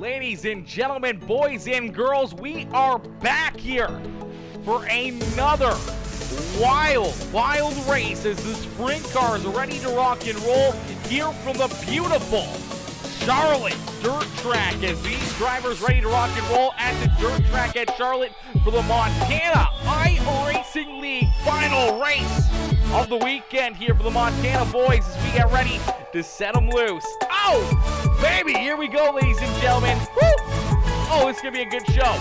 Ladies and gentlemen, boys and girls, we are back here for another wild race as the sprint cars are ready to rock and roll here from the beautiful Charlotte dirt track as these drivers ready to rock and roll at the dirt track at Charlotte for the Montana iRacing League final race of the weekend here for the Montana boys as we get ready to set them loose. Oh, baby, here we go, ladies and gentlemen. Woo! Oh, it's going to be a good show.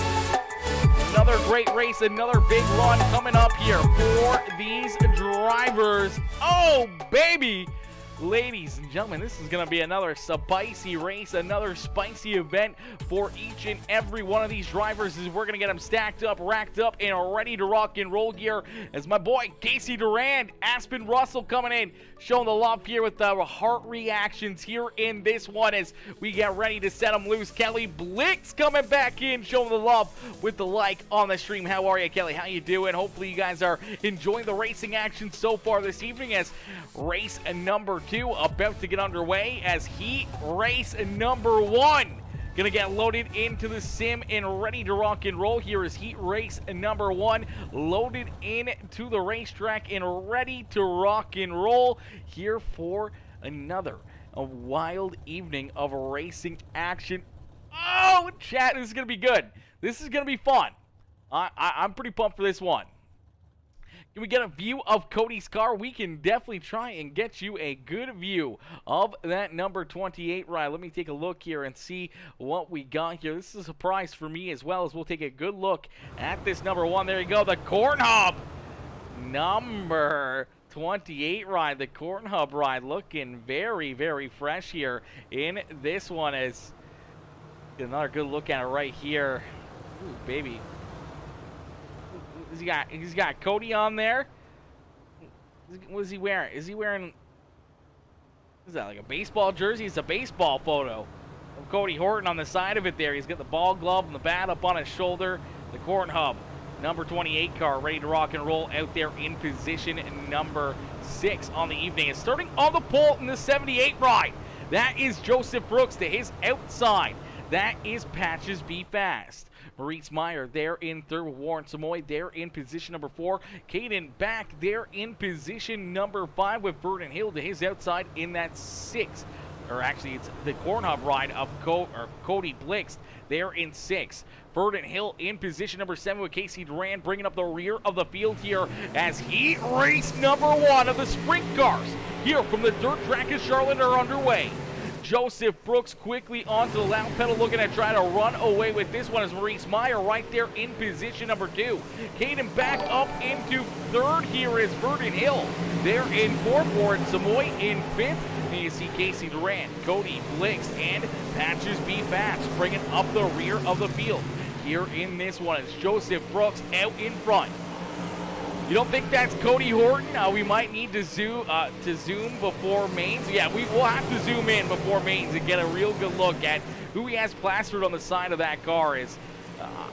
Another great race, another big run coming up here for these drivers. Oh, baby. Ladies and gentlemen, this is going to be another spicy race, another spicy event for each and every one of these drivers as we're going to get them stacked up, racked up, and ready to rock and roll here as my boy Casey Durand, Aspen Russell coming in, showing the love here with the heart reactions here in this one as we get ready to set them loose. Kelly Blix coming back in, showing the love with the like on the stream. How are you, Kelly? How you doing? Hopefully you guys are enjoying the racing action so far this evening as race number 2 about to get underway as heat race number 1 gonna get loaded into the sim and ready to rock and roll. Here is heat race number 1 loaded into the racetrack and ready to rock and roll here for another wild evening of racing action. Oh, chat, this is gonna be good. This is gonna be fun. I'm pretty pumped for this one. Can we get a view of Cody's car? We can definitely try and get you a good view of that number 28 ride. Let me take a look here and see what we got here. This is a surprise for me as well as we'll take a good look at this number 1. There you go, the Corn Hub number 28 ride. The Corn Hub ride looking very, very fresh here in this one as another good look at it right here. Ooh, baby. He's got Cody on there. What is he wearing? Is he wearing, is that like a baseball jersey? It's a baseball photo of Cody Horton on the side of it there. He's got the ball glove and the bat up on his shoulder. The Corn Hub number 28 car ready to rock and roll out there in position number 6 on the evening. And starting on the pole in the 78 ride, that is Joseph Brooks to his outside. That is Patches Be Fast. Maurice Meyer there in third with Warren Samoy there in position number 4. Caden back there in position number 5 with Vernon Hill to his outside in that 6. Or actually, it's the Corn Hub ride of Cody Blix there in 6. Vernon Hill in position number 7 with Casey Durand bringing up the rear of the field here as heat race number 1 of the sprint cars here from the dirt track of Charlotte are underway. Joseph Brooks quickly onto the loud pedal looking to try to run away with this one as Maurice Meyer right there in position number 2. Caden back up into 3rd here is Vernon Hill. There in 4th, Warren Samoy in 5th. And you see Casey Durand, Cody Blix, and Patches Be Fast bringing up the rear of the field. Here in this one is Joseph Brooks out in front. You don't think that's Cody Horton? We might need to zoom before mains. Yeah, we will have to zoom in before mains and get a real good look at who he has plastered on the side of that car.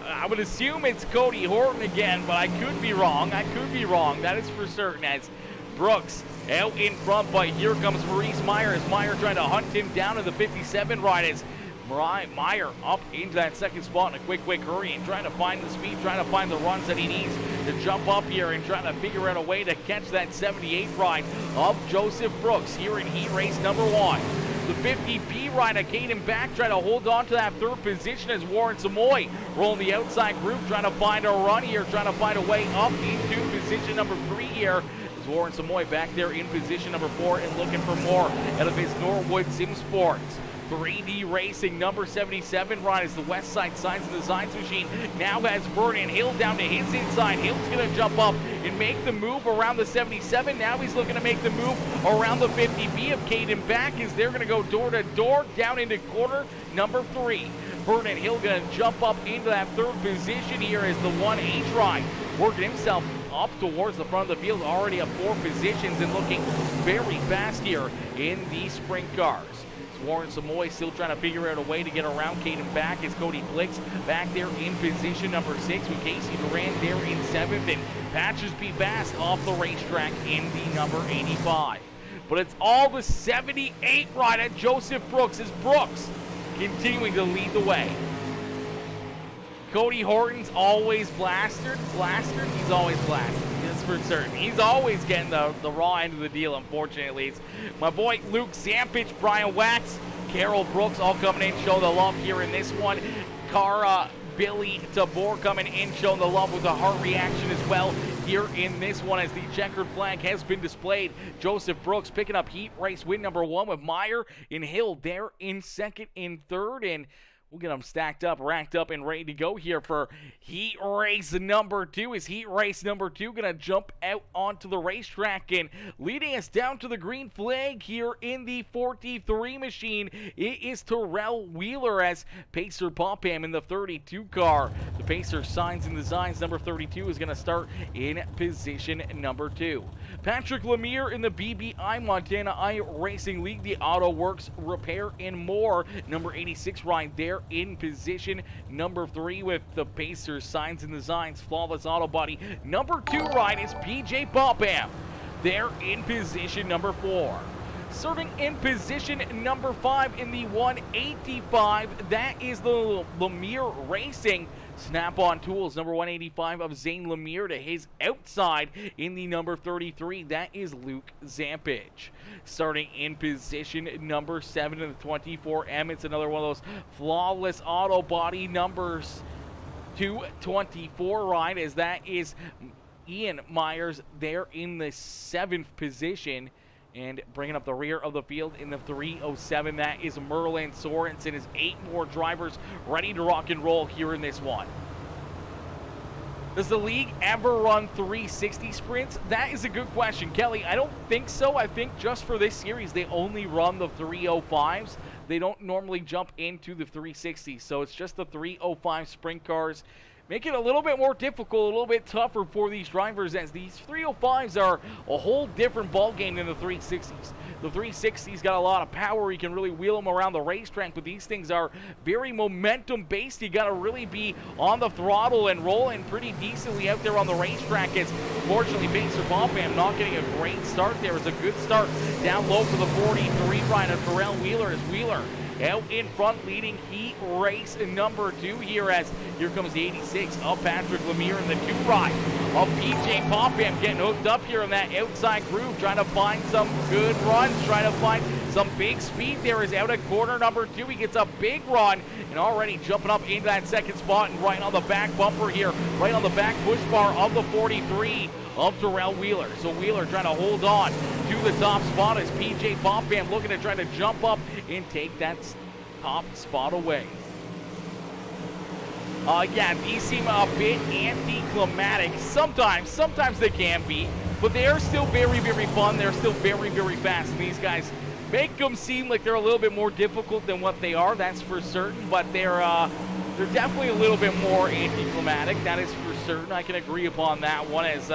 I would assume it's Cody Horton again, but I could be wrong. That is for certain as Brooks out in front, but here comes Maurice Meyer as Meyer trying to hunt him down to the 57 ride as Meyer up into that 2nd spot in a quick hurry and trying to find the speed, trying to find the runs that he needs to jump up here and trying to figure out a way to catch that 78 ride of Joseph Brooks here in heat race number 1. The 50B ride of Caden back trying to hold on to that 3rd position as Warren Samoy rolling the outside group trying to find a run here, trying to find a way up into position number 3 here. Warren Samoy back there in position number 4 and looking for more out of his Norwood Sim Sports. 3D Racing number 77 ride as the West Side Signs and Designs machine now has Vernon Hill down to his inside. Hill's going to jump up and make the move around the 77. Now he's looking to make the move around the 50B of Caden back as they're going to go door to door down into corner number 3. Vernon Hill going to jump up into that 3rd position here as the 1H ride working himself up towards the front of the field, already up 4 positions and looking very fast here in the sprint cars. Warren Samoy still trying to figure out a way to get around Caden back as Cody Blix back there in position number 6 with Casey Durand there in 7th and Patches Be Fast off the racetrack in the number 85. But it's all the 78 ride at Joseph Brooks as Brooks continuing to lead the way. Cody Horton's always blasted. He's always blasted. That's for certain. He's always getting the raw end of the deal, unfortunately. It's my boy Luke Zampich, Brian Wax, Carol Brooks all coming in, showing the love here in this one. Cara, Billy Tabor coming in, showing the love with a heart reaction as well here in this one as the checkered flag has been displayed. Joseph Brooks picking up heat race win number 1 with Meyer and Hill there in second and third, and we'll get them stacked up, racked up, and ready to go here for heat race number 2. Is heat race number 2 going to jump out onto the racetrack and leading us down to the green flag here in the 43 machine? It is Terrell Wheeler as Pacer Popham in the 32 car. The Pacer Signs and Designs number 32 is going to start in position number 2. Patrick Lemire in the BBI Montana iRacing League, the Auto Works Repair and More number 86 ride there in position number 3 with the Pacers Signs and Designs Flawless Auto Body. Number 2 ride is PJ Popham there in position number 4. Starting in position number 5 in the 185, that is the Lemire Racing Snap-on Tools, number 185 of Zane Lemire to his outside in the number 33. That is Luke Zampich. Starting in position number 7 in the 24M, it's another one of those flawless auto body numbers 224 ride, as that is Ian Myers there in the 7th position. And bringing up the rear of the field in the 307, that is Merlin Sorensen. Is 8 more drivers ready to rock and roll here in this one. Does the league ever run 360 sprints? That is a good question, Kelly. I don't think so. I think just for this series, they only run the 305s. They don't normally jump into the 360s, so it's just the 305 sprint cars. Make it a little bit more difficult, a little bit tougher for these drivers, as these 305s are a whole different ball game than the 360s. The 360s got a lot of power. You can really wheel them around the racetrack, but these things are very momentum-based. You got to really be on the throttle and rolling pretty decently out there on the racetrack. As fortunately, Pacer Popham not getting a great start there. It's a good start down low for the 43 rider, Terrell Wheeler, as Wheeler out in front, leading heat race number 2 here, as here comes the 86 of Patrick Lemire in the 2 ride of PJ Popham, getting hooked up here in that outside groove, trying to find some good runs, trying to find some big speed there. Is out at corner number 2. He gets a big run and already jumping up into that second spot and right on the back bumper here, right on the back push bar of the 43 of Terrell Wheeler. So Wheeler trying to hold on to the top spot as PJ Popham looking to try to jump up and take that top spot away. Yeah, these seem a bit anticlimactic. Sometimes they can be, but they are still very, very fun. They're still very, very fast. And these guys make them seem like they're a little bit more difficult than what they are, that's for certain, but they're definitely a little bit more anticlimactic, that is for certain. I can agree upon that one, as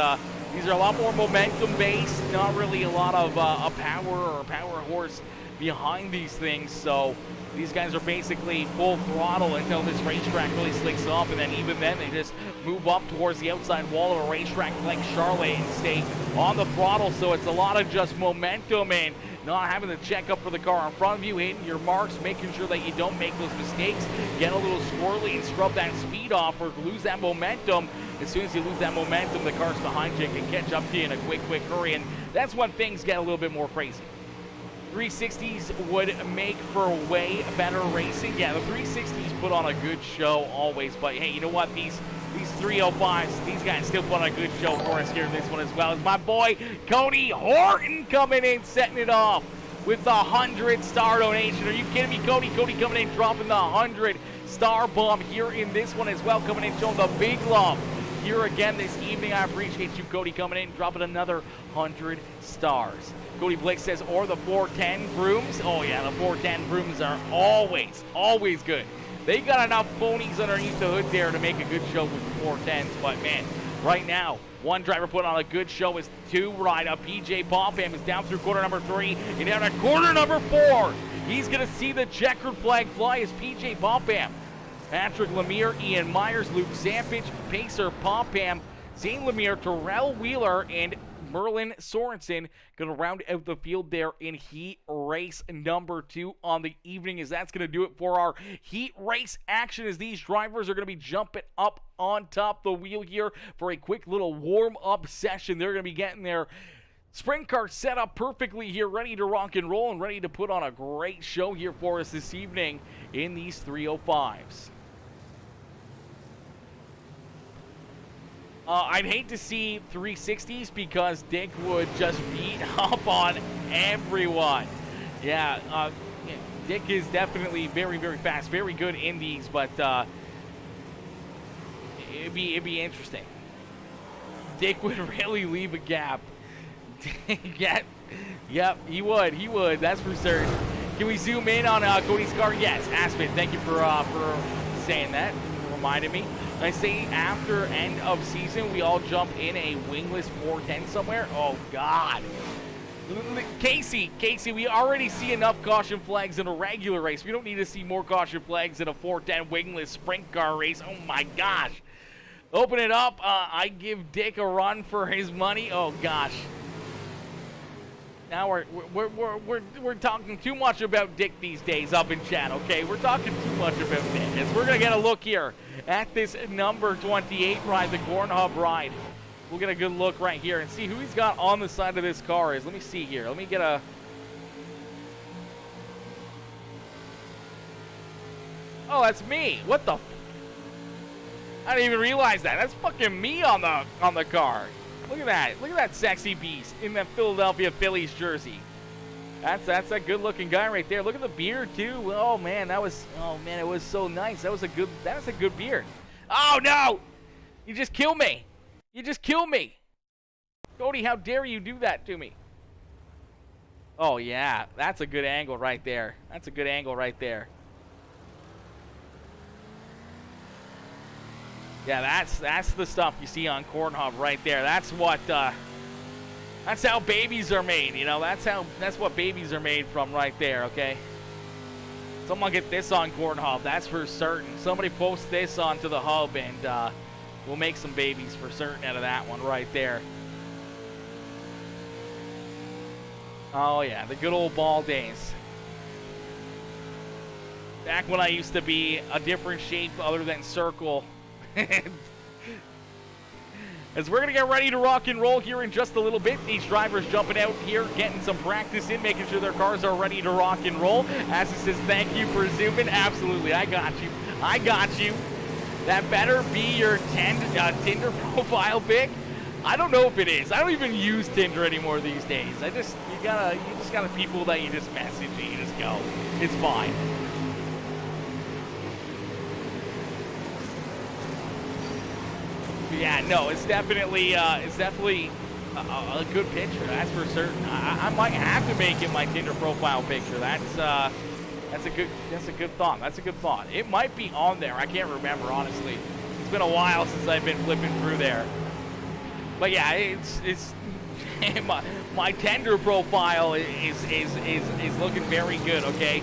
these are a lot more momentum-based, not really a lot of a power or a power horse behind these things, so these guys are basically full throttle until this racetrack really slicks off, and then even then they just move up towards the outside wall of a racetrack like Charlotte and stay on the throttle. So it's a lot of just momentum and not having to check up for the car in front of you, hitting your marks, making sure that you don't make those mistakes, get a little squirrely and scrub that speed off or lose that momentum. As soon as you lose that momentum, the cars behind you can catch up to you in a quick hurry, and that's when things get a little bit more crazy. 360s would make for way better racing. Yeah, the 360s put on a good show always, but hey, you know what? These 305s, these guys still put on a good show for us here in this one as well. As my boy Cody Horton coming in, setting it off with the 100-star donation. Are you kidding me, Cody? Cody coming in, dropping the 100-star bomb here in this one as well, coming in, showing the big love here again this evening. I appreciate you, Cody, coming in, dropping another 100 stars. Cody Blake says, or the 410 brooms. Oh yeah, the 410 brooms are always good. They got enough ponies underneath the hood there to make a good show with the 410s, but man, right now, one driver put on a good show is 2 ride up. PJ Popham is down through corner number 3 and down at corner number 4. He's gonna see the checkered flag fly as PJ Popham, Patrick Lemire, Ian Myers, Luke Zampich, Pacer Popham, Zane Lemire, Terrell Wheeler, and Merlin Sorensen going to round out the field there in heat race number 2 on the evening, as that's going to do it for our heat race action, as these drivers are going to be jumping up on top the wheel here for a quick little warm-up session. They're going to be getting their sprint car set up perfectly here, ready to rock and roll and ready to put on a great show here for us this evening in these 305s. I'd hate to see 360s because Dick would just beat up on everyone. Yeah, Dick is definitely very, very fast, very good in these, but it'd be interesting. Dick would really leave a gap. Yep, he would, that's for certain. Can we zoom in on Cody's car? Yes, Aspen, thank you for saying that, reminded me. I say after end of season, we all jump in a wingless 410 somewhere. Oh, God. Casey, we already see enough caution flags in a regular race. We don't need to see more caution flags in a 410 wingless sprint car race. Oh, my gosh. Open it up. I give Dick a run for his money. Oh, gosh. Now we're talking too much about Dick these days up in chat, okay? We're talking too much about Dick. As we're going to get a look here at this number 28 ride, the Corn Hub ride. We'll get a good look right here and see who he's got on the side of this car. Let me see here. Let me get a... Oh, that's me. What the... I didn't even realize that. That's fucking me on the car. Look at that. Look at that sexy beast in that Philadelphia Phillies jersey. That's a good-looking guy right there. Look at the beard too. Oh man, it was so nice. That was a good beard. Oh no! You just killed me. You just killed me. Cody, how dare you do that to me? Oh yeah, that's a good angle right there. That's a good angle right there. Yeah, that's the stuff you see on Corn Hub right there. That's what that's how babies are made, you know. That's what babies are made from right there, okay? Someone get this on Corn Hub, that's for certain. Somebody post this onto the hub and we'll make some babies for certain out of that one right there. Oh yeah, the good old ball days. Back when I used to be a different shape other than circle. As we're going to get ready to rock and roll here in just a little bit, these drivers jumping out here, getting some practice in, making sure their cars are ready to rock and roll. As it says, thank you for zooming. Absolutely, I got you. I got you. That better be your Tinder profile pic. I don't know if it is. I don't even use Tinder anymore these days. You just gotta people that you just message and you just go. It's fine. Yeah, no, it's definitely a good picture. That's for certain. I might have to make it my Tinder profile picture. That's a good thought. That's a good thought. It might be on there. I can't remember honestly. It's been a while since I've been flipping through there. But yeah, it's my Tinder profile is looking very good. Okay.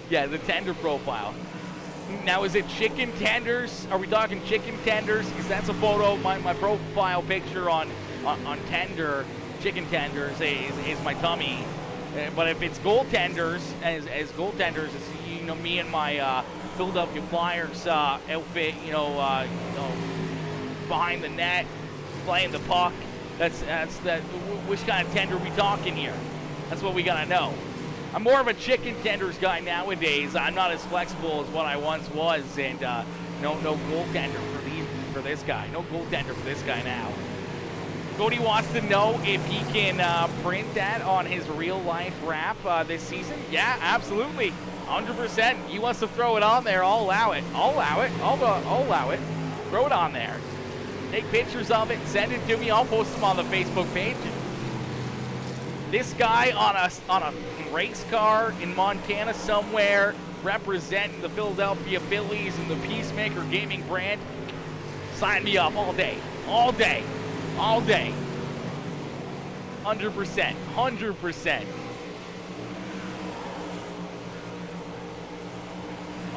Yeah, the Tinder profile. Now, is it chicken tenders? Are we talking chicken tenders? Because that's a photo of my profile picture on Tinder. Chicken tenders is my tummy. But if it's goaltenders, as goaltenders, it's me and my Philadelphia Flyers outfit. Behind the net, playing the puck. That's which kind of tender are we talking here? That's what we gotta know. I'm more of a chicken tenders guy nowadays. I'm not as flexible as what I once was, and no goaltender for this guy. No goaltender for this guy now. Cody wants to know if he can print that on his real life wrap this season. Yeah, absolutely, 100%. He wants to throw it on there. I'll allow it. I'll allow it. I'll allow it. Throw it on there. Take pictures of it. Send it to me. I'll post them on the Facebook page. This guy on a race car in Montana somewhere, representing the Philadelphia Phillies and the PeaceMaker gaming brand. Sign me up all day. All day. All day. 100%. 100%.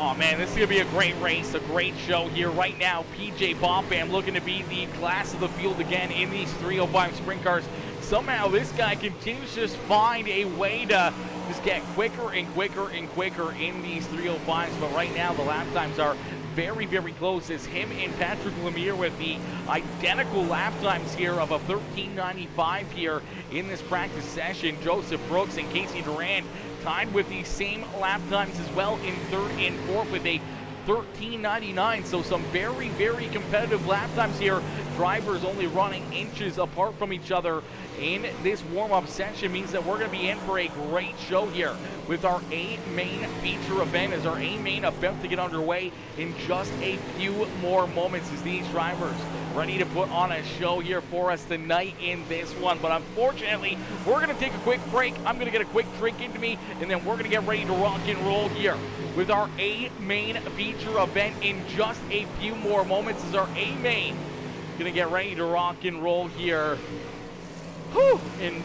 Oh man, this is going to be a great race, a great show here. Right now, PJ Bombam looking to be the class of the field again in these 305 sprint cars. Somehow this guy continues to just find a way to just get quicker and quicker and quicker in these 305s. But right now, the lap times are very, very close. It's him and Patrick Lemire with the identical lap times here of a 13:95 here in this practice session. Joseph Brooks and Casey Durant tied with the same lap times as well in third and fourth with a 13:99. So some very, very competitive lap times here. Drivers only running inches apart from each other in this warm-up session means that we're going to be in for a great show here with our A main feature event, as our A main about to get underway in just a few more moments as these drivers ready to put on a show here for us tonight in this one. But unfortunately, we're going to take a quick break. I'm going to get a quick drink into me, and then we're going to get ready to rock and roll here with our A main feature event in just a few more moments as our A main going to get ready to rock and roll here in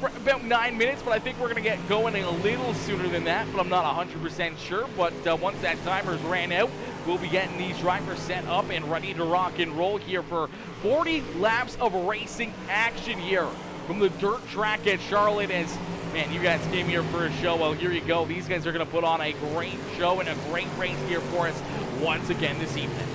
about 9 minutes, but I think we're going to get going a little sooner than that, but I'm not 100% sure. But once that timer's ran out, we'll be getting these drivers set up and ready to rock and roll here for 40 laps of racing action here from the dirt track at Charlotte. As, man, you guys came here for a show. Well, here you go. These guys are going to put on a great show and a great race here for us once again this evening.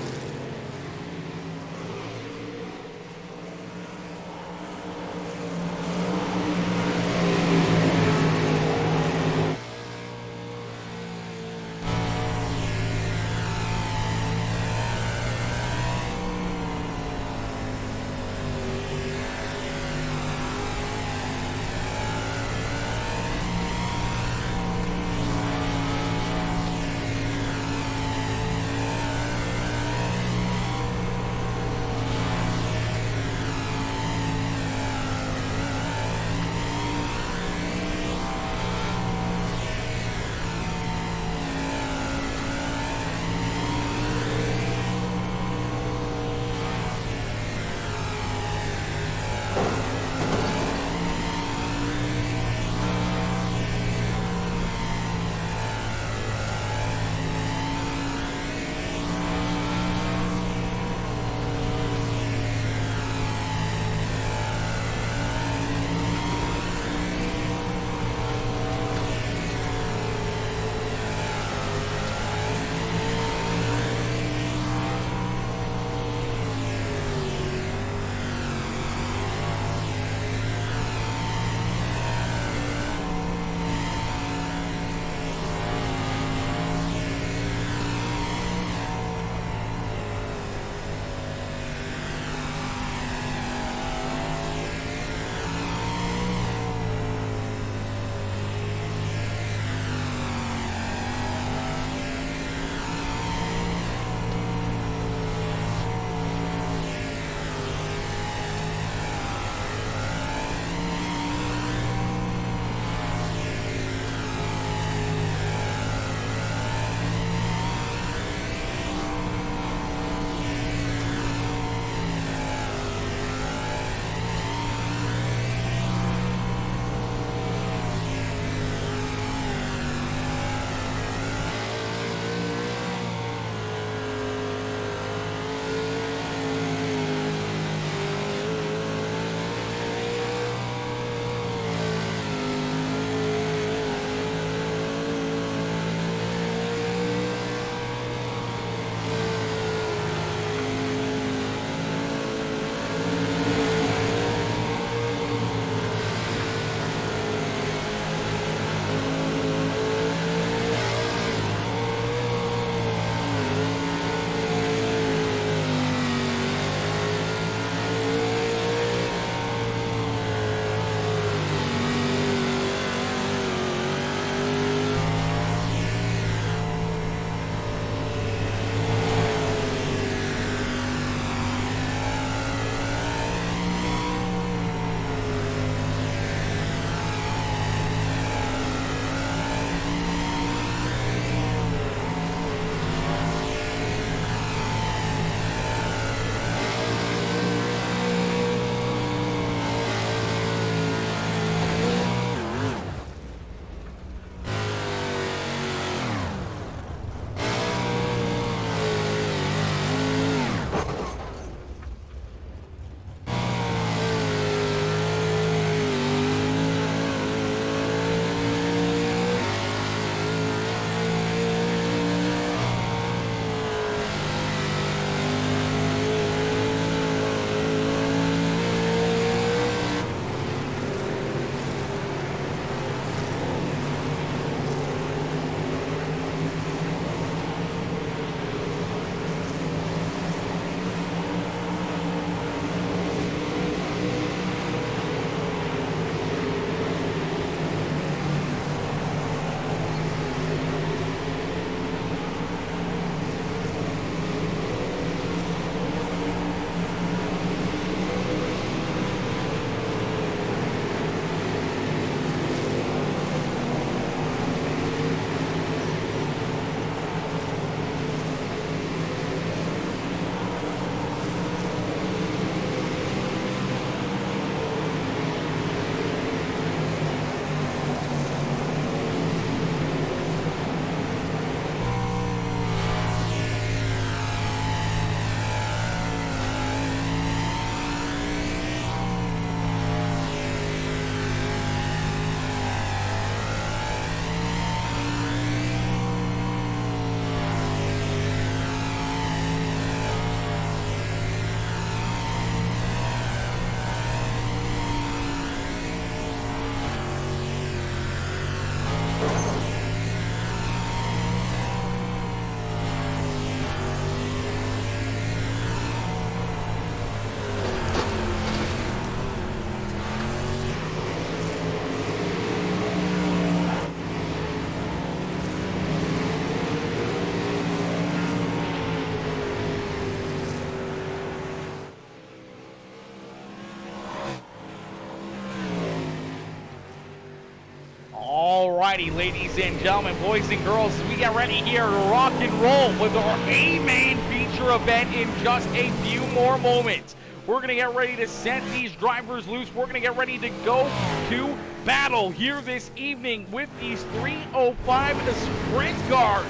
Alrighty, ladies and gentlemen, boys and girls, we get ready here to rock and roll with our A-Main feature event in just a few more moments. We're going to get ready to set these drivers loose. We're going to get ready to go to battle here this evening with these 305 sprint cars.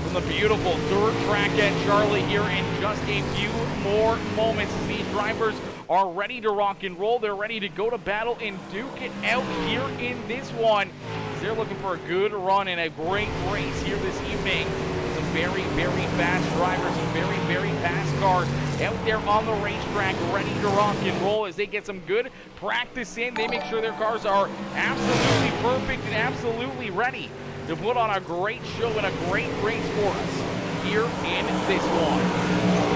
From the beautiful dirt track at Charlotte here in just a few more moments. These drivers are ready to rock and roll. They're ready to go to battle and duke it out here in this one. They're looking for a good run and a great race here this evening. Some very, very fast drivers, some very, very fast cars out there on the racetrack ready to rock and roll as they get some good practice in. They make sure their cars are absolutely perfect and absolutely ready to put on a great show and a great race for us here in this one.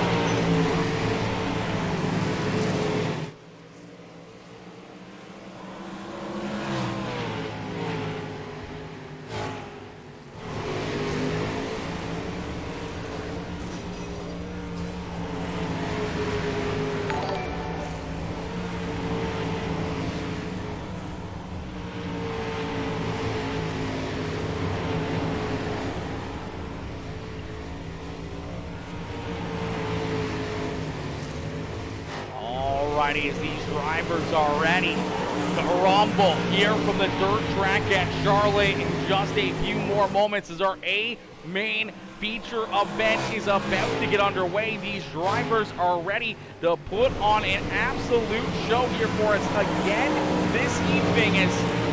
As these drivers are ready to rumble here from the dirt track at Charlotte in just a few more moments as our A-Main feature event is about to get underway. These drivers are ready to put on an absolute show here for us again this evening as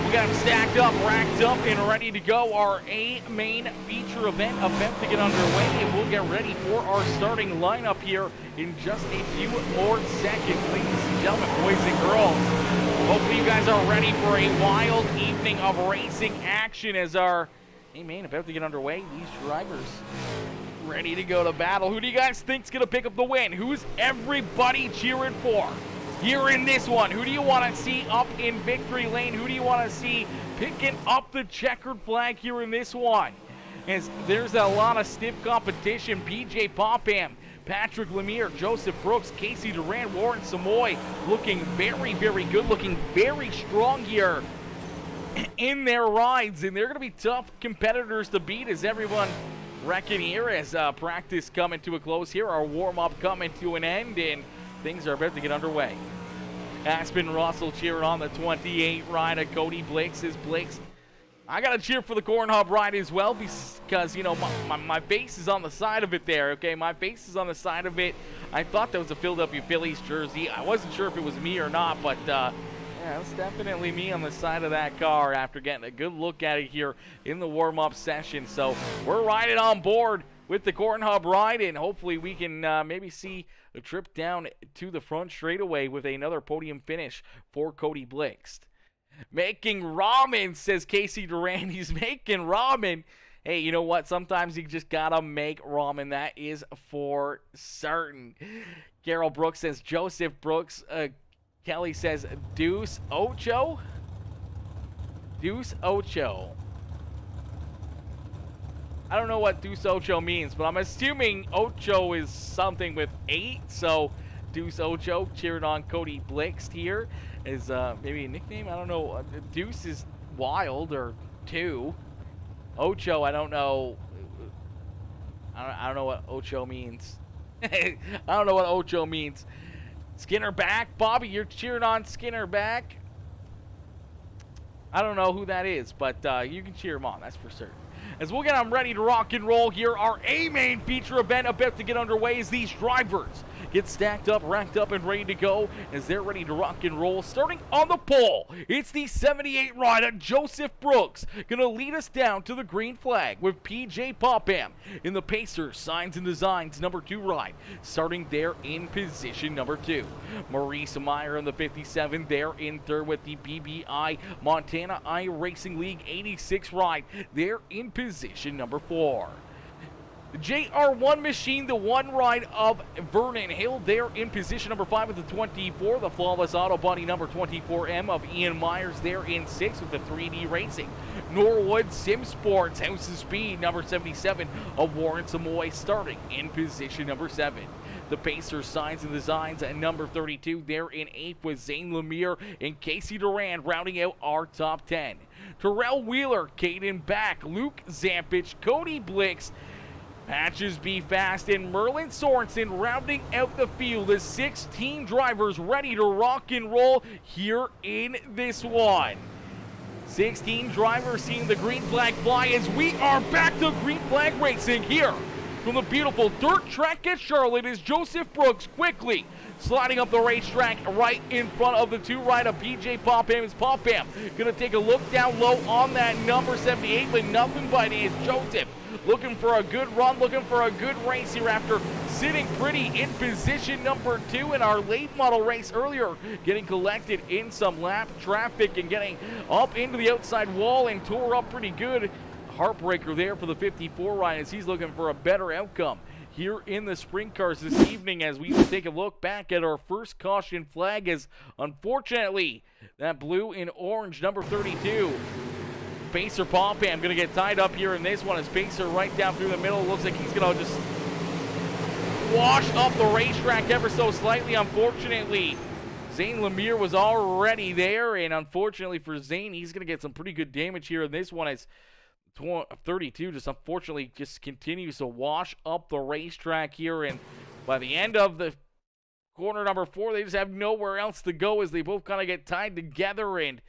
we got them stacked up, racked up, and ready to go. Our A-Main feature event about to get underway, and we'll get ready for our starting lineup here in just a few more seconds. Ladies and gentlemen, boys and girls, hopefully you guys are ready for a wild evening of racing action as our A-Main about to get underway. These drivers ready to go to battle. Who do you guys think's going to pick up the win? Who's everybody cheering for here in this one? Who do you want to see up in victory lane? Who do you want to see picking up the checkered flag here in this one? As there's a lot of stiff competition. PJ Popham, Patrick Lemire, Joseph Brooks, Casey Durant, Warren Samoy looking very, very good, looking very strong here in their rides. And they're going to be tough competitors to beat as everyone reckon here as practice coming to a close here. Our warm-up coming to an end and things are about to get underway. Aspen Russell cheering on the 28 ride of Cody Blake. Says Blake's, I got to cheer for the Corn Hub ride as well because, you know, my face is on the side of it there, okay? My face is on the side of it. I thought that was a Philadelphia Phillies jersey. I wasn't sure if it was me or not, but, yeah, it's definitely me on the side of that car after getting a good look at it here in the warm-up session. So we're riding on board with the Corn Hub ride, and hopefully we can maybe see a trip down to the front straightaway with another podium finish for Cody Blixt. Making ramen, says Casey Durant. He's making ramen. Hey, you know what? Sometimes you just gotta make ramen. That is for certain. Carol Brooks says Joseph Brooks. Kelly says Deuce Ocho. Deuce Ocho. I don't know what Deuce Ocho means, but I'm assuming Ocho is something with 8. So Deuce Ocho cheering on Cody Blixt here. Is maybe a nickname? I don't know. Deuce is wild or 2. Ocho, I don't know. I don't know what Ocho means. I don't know what Ocho means. Skinner back. Bobby, you're cheering on Skinner back. I don't know who that is, but you can cheer him on. That's for certain. As we'll get them ready to rock and roll here, our A-Main feature event about to get underway as these drivers get stacked up, racked up, and ready to go as they're ready to rock and roll. Starting on the pole, it's the 78 rider, Joseph Brooks, going to lead us down to the green flag with PJ Popham in the Pacer Signs and Designs number 2 ride, starting there in position number 2. Maurice Meyer in the 57 there in third with the BBI Montana iRacing League 86 ride there in position number 4. The JR1 machine, the 1 ride of Vernon Hill there in position number 5 with the 24. The Flawless Auto Body number 24M of Ian Myers there in 6 with the 3D Racing. Norwood Sim Sports House of Speed number 77 of Warren Samoy starting in position number 7. The Pacer Signs and Designs at number 32. They're in 8th with Zane Lemire and Casey Durand rounding out our top 10. Terrell Wheeler, Caden Back, Luke Zampich, Cody Blix, Patches Be Fast, and Merlin Sorensen rounding out the field as 16 drivers ready to rock and roll here in this one. 16 drivers seeing the green flag fly as we are back to green flag racing here from the beautiful dirt track at Charlotte is Joseph Brooks quickly sliding up the racetrack right in front of the 2 right of PJ Popham. Is Popham going to take a look down low on that number 78, but nothing biting. It's Joseph looking for a good run, looking for a good race here after sitting pretty in position number 2 in our late model race earlier, getting collected in some lap traffic and getting up into the outside wall and tore up pretty good. Heartbreaker there for the 54 ride as he's looking for a better outcome here in the sprint cars this evening, as we will take a look back at our first caution flag, as unfortunately that blue and orange number 32 Pacer Popham going to get tied up here in this one as Pacer right down through the middle. Looks like he's going to just wash up the racetrack ever so slightly. Unfortunately, Zane Lemire was already there, and unfortunately for Zane, he's going to get some pretty good damage here in this one as 32 just unfortunately just continues to wash up the racetrack here, and by the end of the corner number 4, they just have nowhere else to go as they both kind of get tied together and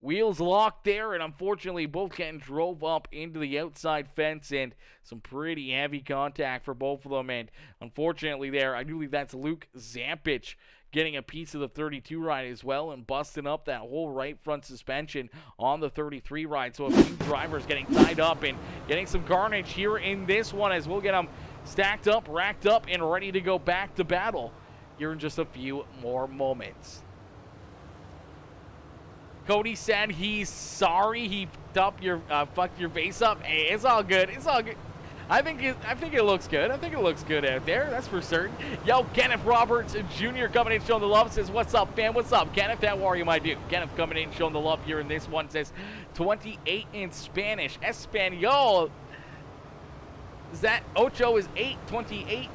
wheels locked there, and unfortunately both getting drove up into the outside fence and some pretty heavy contact for both of them. And unfortunately there, I do believe that's Luke Zampich getting a piece of the 32 ride as well and busting up that whole right front suspension on the 33 ride. So a few drivers getting tied up and getting some carnage here in this one as we'll get them stacked up, racked up, and ready to go back to battle here in just a few more moments. Cody said he's sorry he fucked your face up. Hey, it's all good. It's all good. I think it looks good. I think it looks good out there. That's for certain. Yo, Kenneth Roberts Jr. coming in showing the love. Says, what's up, fam? What's up, Kenneth? How are you, my dude? Kenneth coming in showing the love here in this one. Says 28 in Spanish. Espanol. Is that Ocho is 8? 28.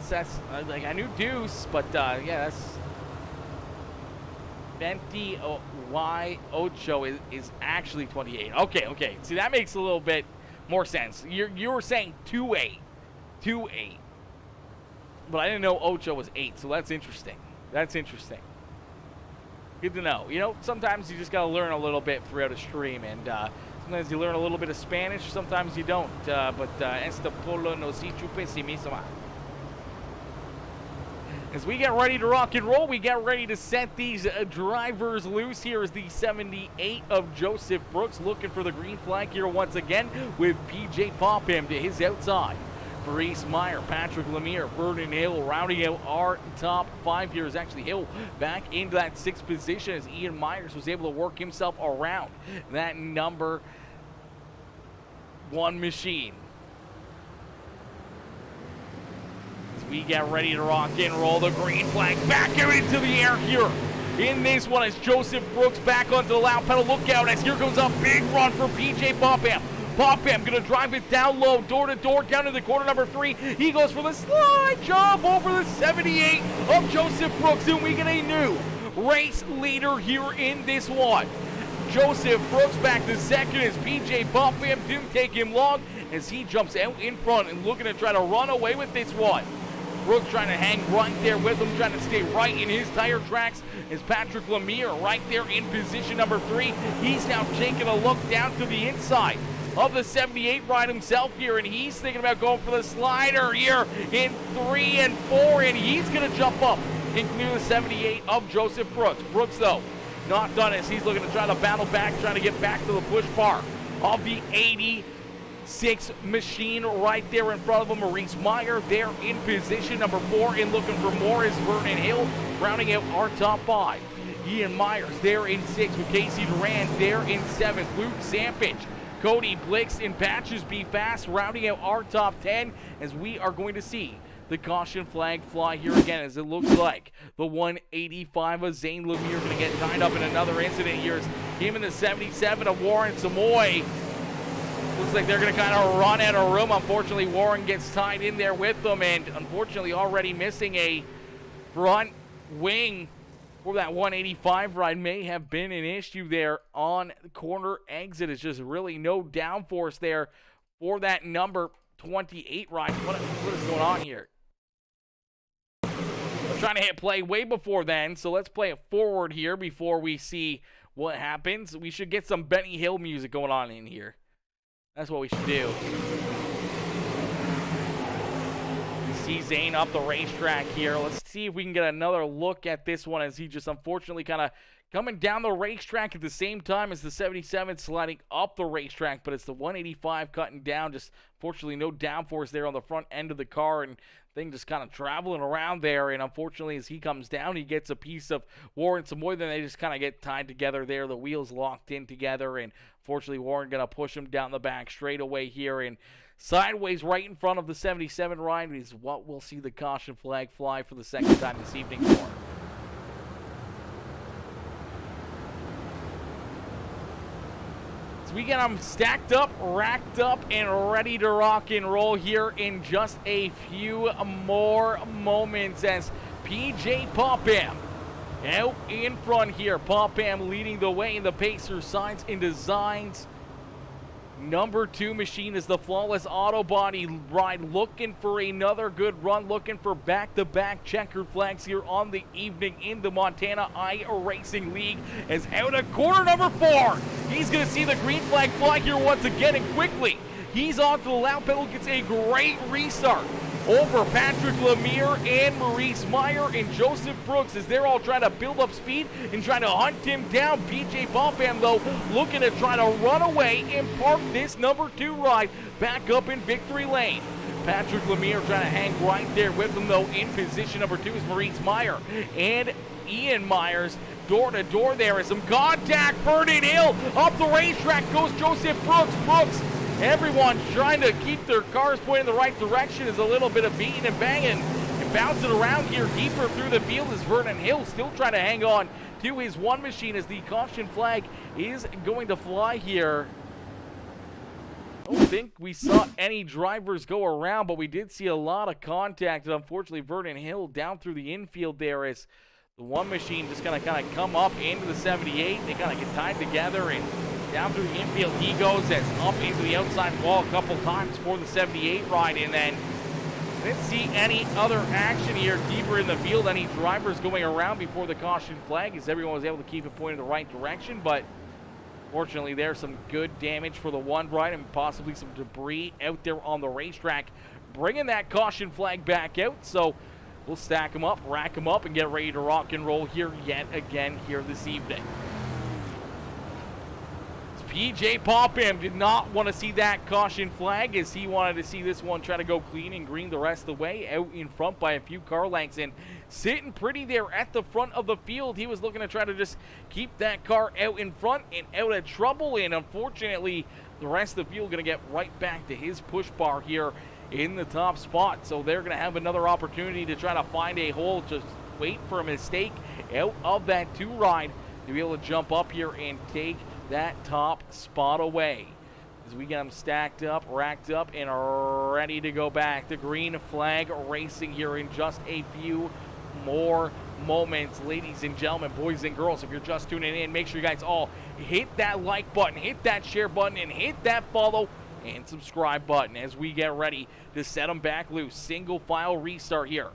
That's like I knew deuce, but yeah, that's 20 Y Ocho is actually 28. Okay. See, that makes a little bit more sense. You were saying 2-8, but I didn't know Ocho was 8, so that's interesting. Good to know. You know, sometimes you just gotta learn a little bit throughout a stream, and sometimes you learn a little bit of Spanish, sometimes you don't. But esta polo no si chupe si misma. As we get ready to rock and roll, we get ready to set these drivers loose. Here is the 78 of Joseph Brooks looking for the green flag here once again with PJ Popham to his outside. Maurice Meyer, Patrick Lemire, Vernon Hill rounding out our top 5 here. Is actually Hill back into that 6th position as Ian Myers was able to work himself around that number 1 machine. We get ready to rock and roll. The green flag back into the air here in this one as Joseph Brooks back onto the loud pedal. Look out as here comes a big run for PJ Popham. Popham going to drive it down low, door to door, down to the corner number 3. He goes for the slide job over the 78 of Joseph Brooks, and we get a new race leader here in this one. Joseph Brooks back to second as PJ Popham didn't take him long as he jumps out in front and looking to try to run away with this one. Brooks trying to hang right there with him, trying to stay right in his tire tracks as Patrick Lemire right there in position number 3. He's now taking a look down to the inside of the 78 ride himself here, and he's thinking about going for the slider here in 3 and 4, and he's going to jump up and clear the 78 of Joseph Brooks. Brooks, though, not done as he's looking to try to battle back, trying to get back to the push bar of the 86 machine right there in front of him. Maurice Meyer there in position number 4, and looking for more is Vernon Hill rounding out our top 5. Ian Myers there in 6th with Casey Durand there in 7th. Luke Zampich, Cody Blix, and Patches Be Fast rounding out our top 10 as we are going to see the caution flag fly here again, as it looks like the 185 of Zane Lemire going to get tied up in another incident here. Him in the 77 of Warren Samoy Looks like they're going to kind of run out of room. Unfortunately, Warren gets tied in there with them, and unfortunately already missing a front wing for that 185 ride. May have been an issue there on the corner exit. It's just really no downforce there for that number 28 ride. What is going on here? I'm trying to hit play way before then, so let's play it forward here before we see what happens. We should get some Benny Hill music going on in here. That's what we should do. You see Zane up the racetrack here. Let's see if we can get another look at this one as he just unfortunately kind of coming down the racetrack at the same time as the 77 sliding up the racetrack, but it's the 185 cutting down. Just unfortunately no downforce there on the front end of the car, and thing just kind of traveling around there. And unfortunately, as he comes down, he gets a piece of Warren Samoy. Then they just kind of get tied together there. The wheels locked in together, and unfortunately, Warren going to push him down the back straight away here. And sideways right in front of the 77 ride is what we'll see the caution flag fly for the second time this evening for. We get them stacked up, racked up, and ready to rock and roll here in just a few more moments as PJ Popham out in front here. Popham leading the way in the Pacer Signs and Designs number 2 machine is the Flawless Auto Body ride, looking for another good run, looking for back-to-back checkered flags here on the evening in the Montana iRacing League. As out of corner number 4, he's going to see the green flag fly here once again, and quickly he's onto the loud pedal, gets a great restart over Patrick Lemire and Maurice Meyer and Joseph Brooks as they're all trying to build up speed and trying to hunt him down. PJ Popham, though, looking to try to run away and park this number 2 ride back up in victory lane. Patrick Lemire trying to hang right there with him, though. In position number 2 is Maurice Meyer and Ian Myers. Door to door there is some contact. Vernon Hill up the racetrack goes Joseph Brooks. Brooks, everyone trying to keep their cars pointing in the right direction, is a little bit of beating and banging and bouncing around here deeper through the field as Vernon Hill still trying to hang on to his one machine as the caution flag is going to fly here. I don't think we saw any drivers go around, but we did see a lot of contact. And unfortunately, Vernon Hill down through the infield there as the one machine just going to kind of come up into the 78. They kind of get tied together, and down through the infield he goes, as up into the outside wall a couple times for the 78 ride. And then didn't see any other action here deeper in the field, any drivers going around before the caution flag, as everyone was able to keep it pointed in the right direction. But fortunately, there's some good damage for the one ride and possibly some debris out there on the racetrack, bringing that caution flag back out. So we'll stack them up, rack them up, and get ready to rock and roll here yet again here this evening. PJ Popham did not want to see that caution flag, as he wanted to see this one try to go clean and green the rest of the way, out in front by a few car lengths, and sitting pretty there at the front of the field. He was looking to try to just keep that car out in front and out of trouble, and unfortunately the rest of the field going to get right back to his push bar here in the top spot. So they're going to have another opportunity to try to find a hole, just wait for a mistake out of that 2 ride to be able to jump up here and take that top spot away. As we get them stacked up, racked up, and are ready to go back. The green flag racing here in just a few more moments. Ladies and gentlemen, boys and girls, if you're just tuning in, make sure you guys all hit that like button, hit that share button, and hit that follow and subscribe button as we get ready to set them back loose. Single file restart here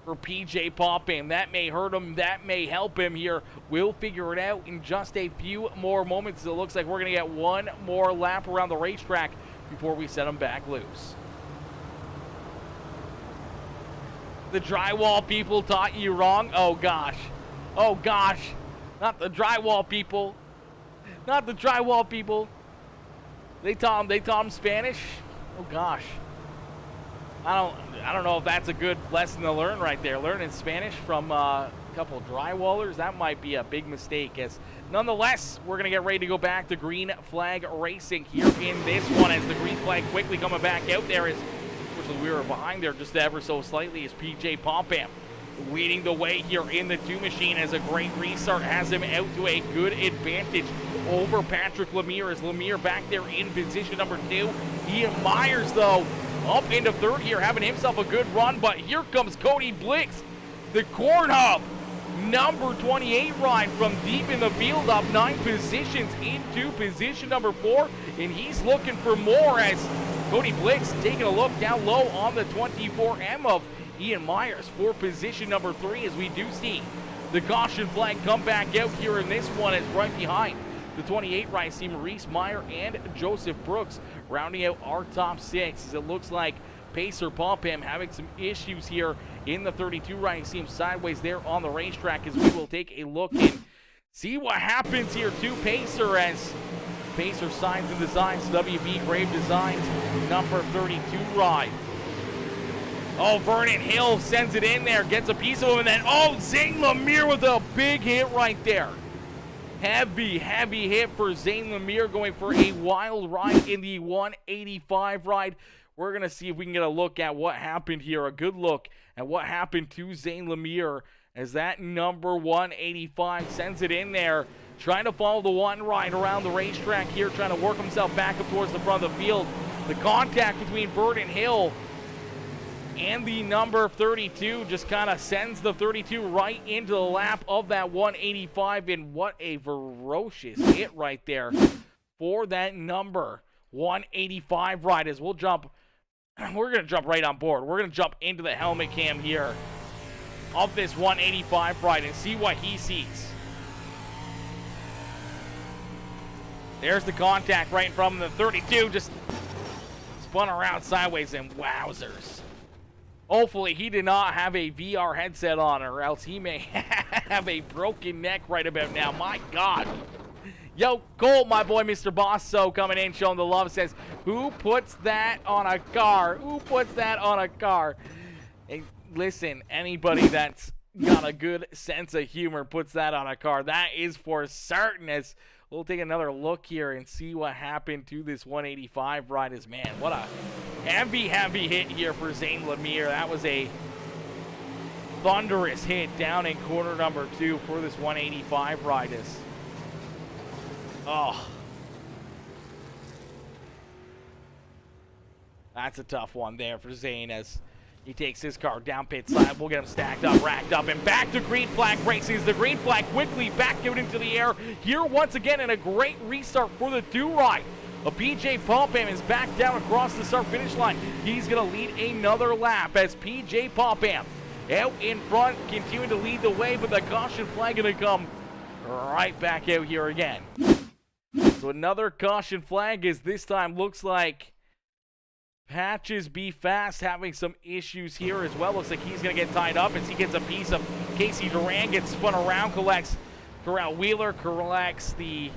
for PJ Popham. That may hurt him, that may help him here. We'll figure it out in just a few more moments. It looks like we're going to get one more lap around the racetrack before we set him back loose. The drywall people taught you wrong. Oh gosh. Oh gosh. Not the drywall people. Not the drywall people. They taught him Spanish. Oh gosh. I don't know if that's a good lesson to learn right there. Learning Spanish from a couple of drywallers, that might be a big mistake. As nonetheless, we're going to get ready to go back to green flag racing here in this one, as the green flag quickly coming back out there. As unfortunately we were behind there just ever so slightly, as PJ Popham leading the way here in the 2 machine as a great restart has him out to a good advantage over Patrick Lemire, as Lemire back there in position number 2. Ian Myers, though, up into 3rd here, having himself a good run, but here comes Cody Blix, the corn hub. Number 28 ride from deep in the field, up 9 positions into position number 4, and he's looking for more as Cody Blix taking a look down low on the 24M of Ian Myers for position number 3, as we do see the caution flag come back out here in this one, as right behind the 28 ride see Maurice Meyer and Joseph Brooks rounding out our top 6, as it looks like Pacer Popham having some issues here in the 32 right. You see him sideways there on the racetrack, as we will take a look and see what happens here to Pacer, as Pacer signs and designs WB Grave Designs number 32 ride. Oh, Vernon Hill sends it in there, gets a piece of him, and then, oh, Zane Lemire with a big hit right there. Heavy hit for Zane Lemire, going for a wild ride in the 185 ride. We're going to see if we can get a look at what happened here, a good look at what happened to Zane Lemire, as that number 185 sends it in there, trying to follow the 1 ride around the racetrack here, trying to work himself back up towards the front of the field. The contact between Vernon Hill and the number 32 just kind of sends the 32 right into the lap of that 185, and what a ferocious hit right there for that number 185 ride. As we're going to jump right on board. We're going to jump into the helmet cam here of this 185 ride and see what he sees. There's the contact right in front of him. The 32 just spun around sideways, and wowzers. Hopefully he did not have a VR headset on, or else he may have a broken neck right about now. My God. Yo, Cole, my boy, Mr. Bosso, coming in, showing the love, says, who puts that on a car? Who puts that on a car? Hey, listen, anybody that's got a good sense of humor puts that on a car. That is for certain, as we'll take another look here and see what happened to this 185 ride. As, man, what a heavy hit here for Zane Lemire. That was a thunderous hit down in corner number 2 for this 185 ride. Oh, that's a tough one there for Zane, as he takes his car down pit side. We'll get him stacked up, racked up, and back to green flag racing. The green flag quickly back out into the air here once again, and a great restart for the 2 ride. A PJ Popham is back down across the start-finish line. He's going to lead another lap as PJ Popham out in front, continuing to lead the way, but the caution flag going to come right back out here again. So another caution flag, as this time looks like Patches Be Fast having some issues here as well. Looks like he's going to get tied up as he gets a piece of Casey Duran, gets spun around, collects Corral Wheeler, collects the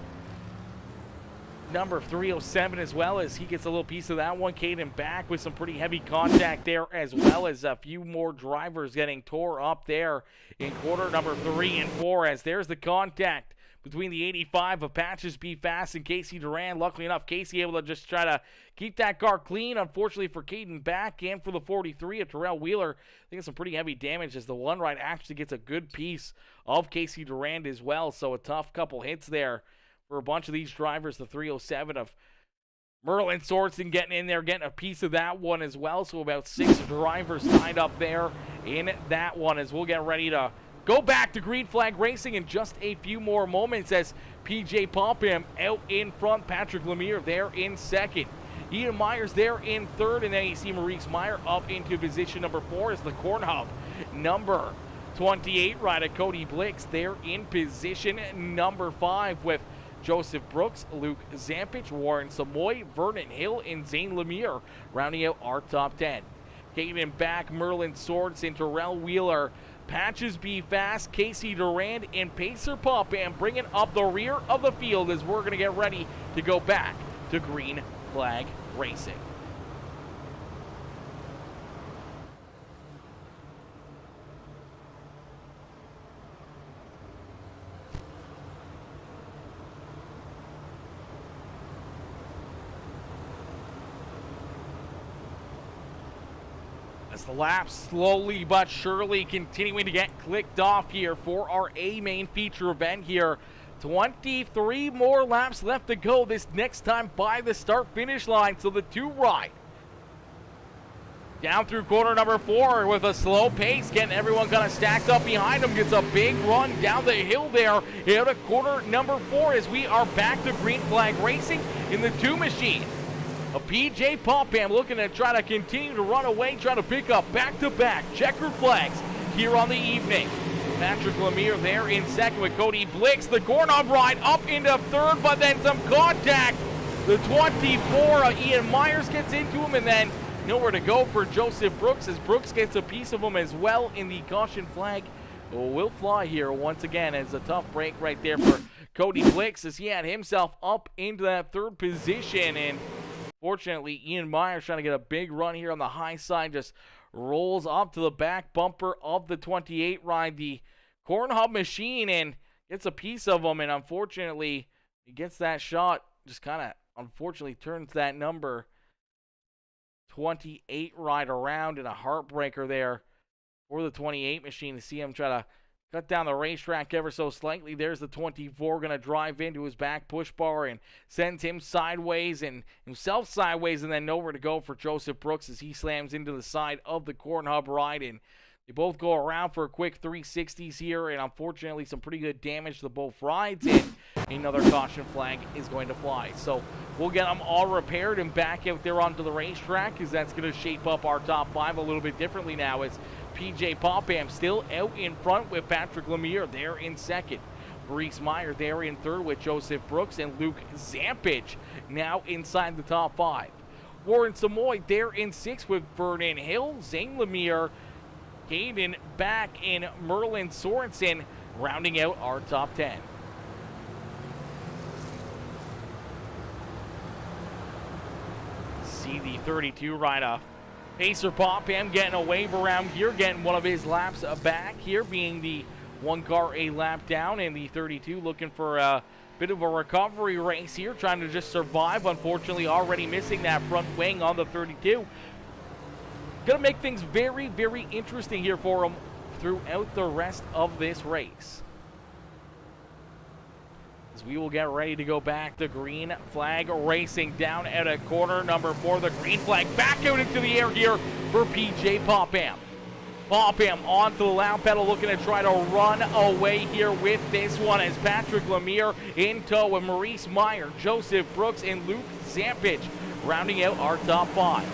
number 307 as well, as he gets a little piece of that one. Caden back with some pretty heavy contact there, as well as a few more drivers getting tore up there in quarter number 3 and 4, as there's the contact between the 85 of Patches Be Fast and Casey Duran. Luckily enough, Casey able to just try to keep that car clean. Unfortunately for Caden back, and for the 43 of Terrell Wheeler, I think it's some pretty heavy damage, as the 1 ride actually gets a good piece of Casey Duran as well. So a tough couple hits there for a bunch of these drivers. The 307 of Merlin Sorensen getting in there, getting a piece of that one as well. So about 6 drivers tied up there in that one, as we'll get ready to go back to green flag racing in just a few more moments, as PJ Popham out in front, Patrick Lemire there in second, Ian Myers there in third, and then you see Maurice Meyer up into position number 4 as the corn hub number 28 rider Cody Blix there in position number 5, with Joseph Brooks, Luke Zampich, Warren Samoy, Vernon Hill, and Zane Lemire rounding out our top 10. Caden back, Merlin Sorensen, Terrell Wheeler, Patches Be Fast, Casey Duran, and Pacer Popham bringing up the rear of the field, as we're going to get ready to go back to green flag racing. As the laps slowly but surely continuing to get clicked off here for our A main feature event here. 23 more laps left to go this next time by the start-finish line. So the two ride down through corner number 4 with a slow pace, getting everyone kind of stacked up behind him. Gets a big run down the hill there out of corner number 4 as we are back to green flag racing in the 2 machine. A PJ Popham looking to try to continue to run away, trying to pick up back-to-back checkered flags here on the evening. Patrick Lemire there in second with Cody Blix. The corn hub ride up into third, but then some contact. The 24, Ian Myers gets into him, and then nowhere to go for Joseph Brooks as Brooks gets a piece of him as well, in the caution flag will fly here once again. As a tough break right there for Cody Blix as he had himself up into that third position, and fortunately, Ian Myers trying to get a big run here on the high side, just rolls up to the back bumper of the 28 ride, the corn hub machine, and gets a piece of him, and unfortunately, he gets that shot, just kind of unfortunately turns that number 28 ride around, in a heartbreaker there for the 28 machine to see him try to cut down the racetrack ever so slightly. There's the 24 going to drive into his back push bar and sends him sideways and himself sideways, and then nowhere to go for Joseph Brooks as he slams into the side of the corn hub ride. And they both go around for a quick 360s here, and unfortunately some pretty good damage to both rides, and another caution flag is going to fly. So we'll get them all repaired and back out there onto the racetrack, because that's going to shape up our top 5 a little bit differently now, as PJ Popham still out in front with Patrick Lemire there in second. Maurice Meyer there in third with Joseph Brooks, and Luke Zampage now inside the top 5. Warren Samoy there in 6th with Vernon Hill, Zane Lemire, Caden back, and Merlin Sorensen rounding out our top 10. See the 32 ride off. Pacer Popham getting a wave around here, getting one of his laps back here, being the one car a lap down, and the 32 looking for a bit of a recovery race here, trying to just survive. Unfortunately, already missing that front wing on the 32. Gonna make things very, very interesting here for him throughout the rest of this race, as we will get ready to go back to green flag racing down at a corner number 4. The green flag back out into the air here for PJ Popham. Popham onto the loud pedal, looking to try to run away here with this one, as Patrick Lemire in tow with Maurice Meyer, Joseph Brooks, and Luke Zampage rounding out our top 5.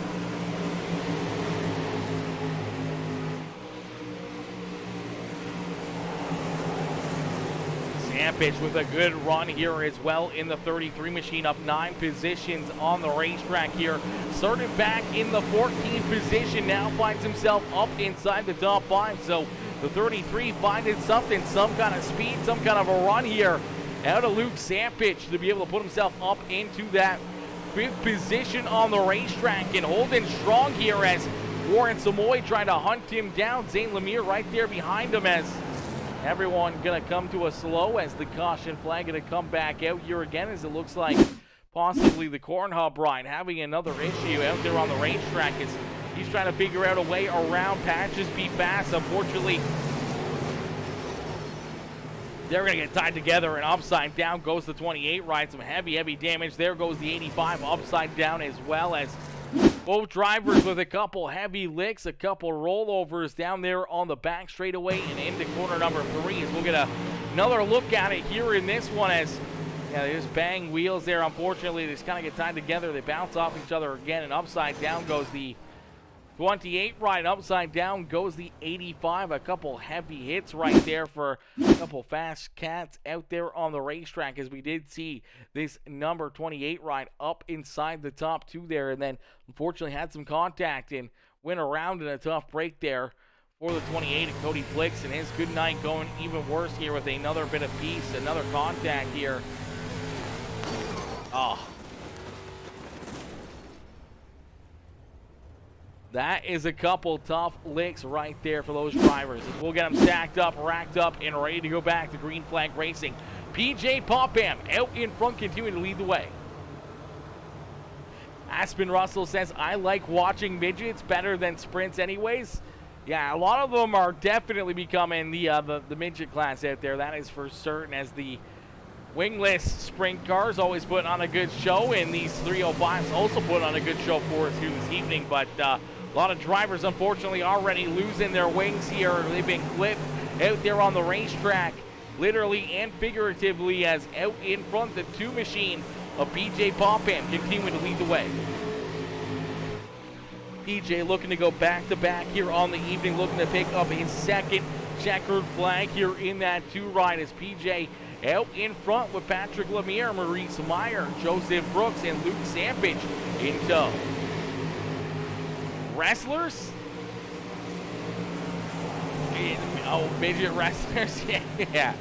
Zampage with a good run here as well in the 33 machine, up 9 positions on the racetrack here. Started back in the 14th position, now finds himself up inside the top 5. So the 33 finding something, some kind of speed, some kind of a run here out of Luke Zampage to be able to put himself up into that 5th position on the racetrack, and holding strong here as Warren Samoy trying to hunt him down. Zane Lemire right there behind him, as everyone going to come to a slow, as the caution flag going to come back out here again, as it looks like possibly the corn hub ride having another issue out there on the racetrack, as he's trying to figure out a way around Patches Be Fast. Unfortunately, they're going to get tied together, and upside down goes the 28 ride. Some heavy, heavy damage. There goes the 85 upside down, as well as both drivers with a couple heavy licks, a couple rollovers down there on the back straightaway and into corner number 3. As we'll get another look at it here in this one, as they just bang wheels there. Unfortunately, they just kind of get tied together. They bounce off each other again, and upside down goes the 28 ride. Upside down goes the 85. A couple heavy hits right there for a couple fast cats out there on the racetrack, as we did see this number 28 ride up inside the top 2 there, and then unfortunately had some contact and went around in a tough break there for the 28 of Cody Blix, and his good night going even worse here with another bit of piece, another contact here. Oh. That is a couple tough licks right there for those drivers. We'll get them stacked up, racked up, and ready to go back to green flag racing. PJ Popham out in front, continuing to lead the way. Aspen Russell says, I like watching midgets better than sprints anyways. Yeah, a lot of them are definitely becoming the midget class out there. That is for certain, as the wingless sprint cars always put on a good show, and these 305s also put on a good show for us here this evening. But a lot of drivers, unfortunately, already losing their wings here. They've been clipped out there on the racetrack, literally and figuratively, as out in front the 2 machine of PJ Popham continuing to lead the way. PJ looking to go back-to-back here on the evening, looking to pick up his second checkered flag here in that 2 ride, as PJ out in front with Patrick Lemire, Maurice Meyer, Joseph Brooks, and Luke Sampage in tow. Wrestlers? Oh, midget wrestlers? Yeah.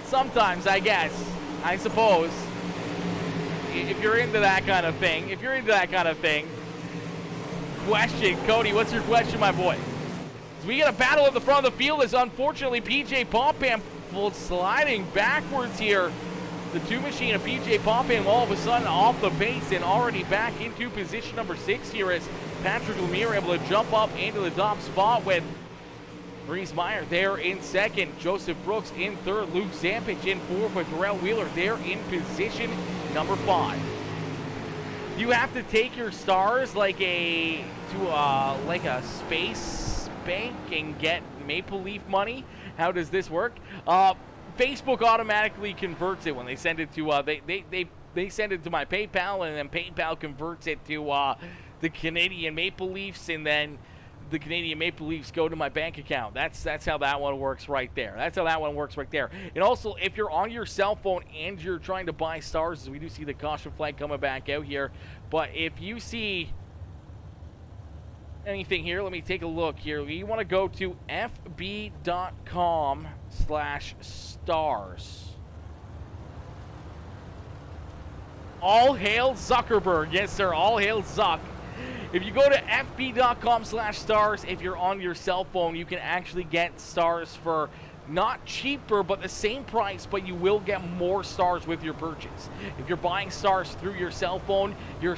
Sometimes, I guess. I suppose. If you're into that kind of thing. Question, Cody, what's your question, my boy? So we got a battle at the front of the field, as unfortunately PJ Popham sliding backwards here. The 2 machine of PJ Popham all of a sudden off the pace and already back into position number 6 here, as Patrick Lemire able to jump up into the top spot with Maurice Meyer there in second, Joseph Brooks in third, Luke Zampich in fourth, with Darrell Wheeler there in position number 5. You have to take your stars like a space bank and get Maple Leaf money. How does this work? Facebook automatically converts it when they send it to they send it to my PayPal, and then PayPal converts it to the Canadian Maple Leafs, and then the Canadian Maple Leafs go to my bank account. That's how that one works right there. And also, if you're on your cell phone and you're trying to buy stars, as we do see the caution flag coming back out here, but if you see anything here, let me take a look here. You want to go to fb.com/stars. All hail Zuckerberg. Yes, sir. All hail Zuck. If you go to fb.com/stars, if you're on your cell phone, you can actually get stars for not cheaper, but the same price, but you will get more stars with your purchase. If you're buying stars through your cell phone, the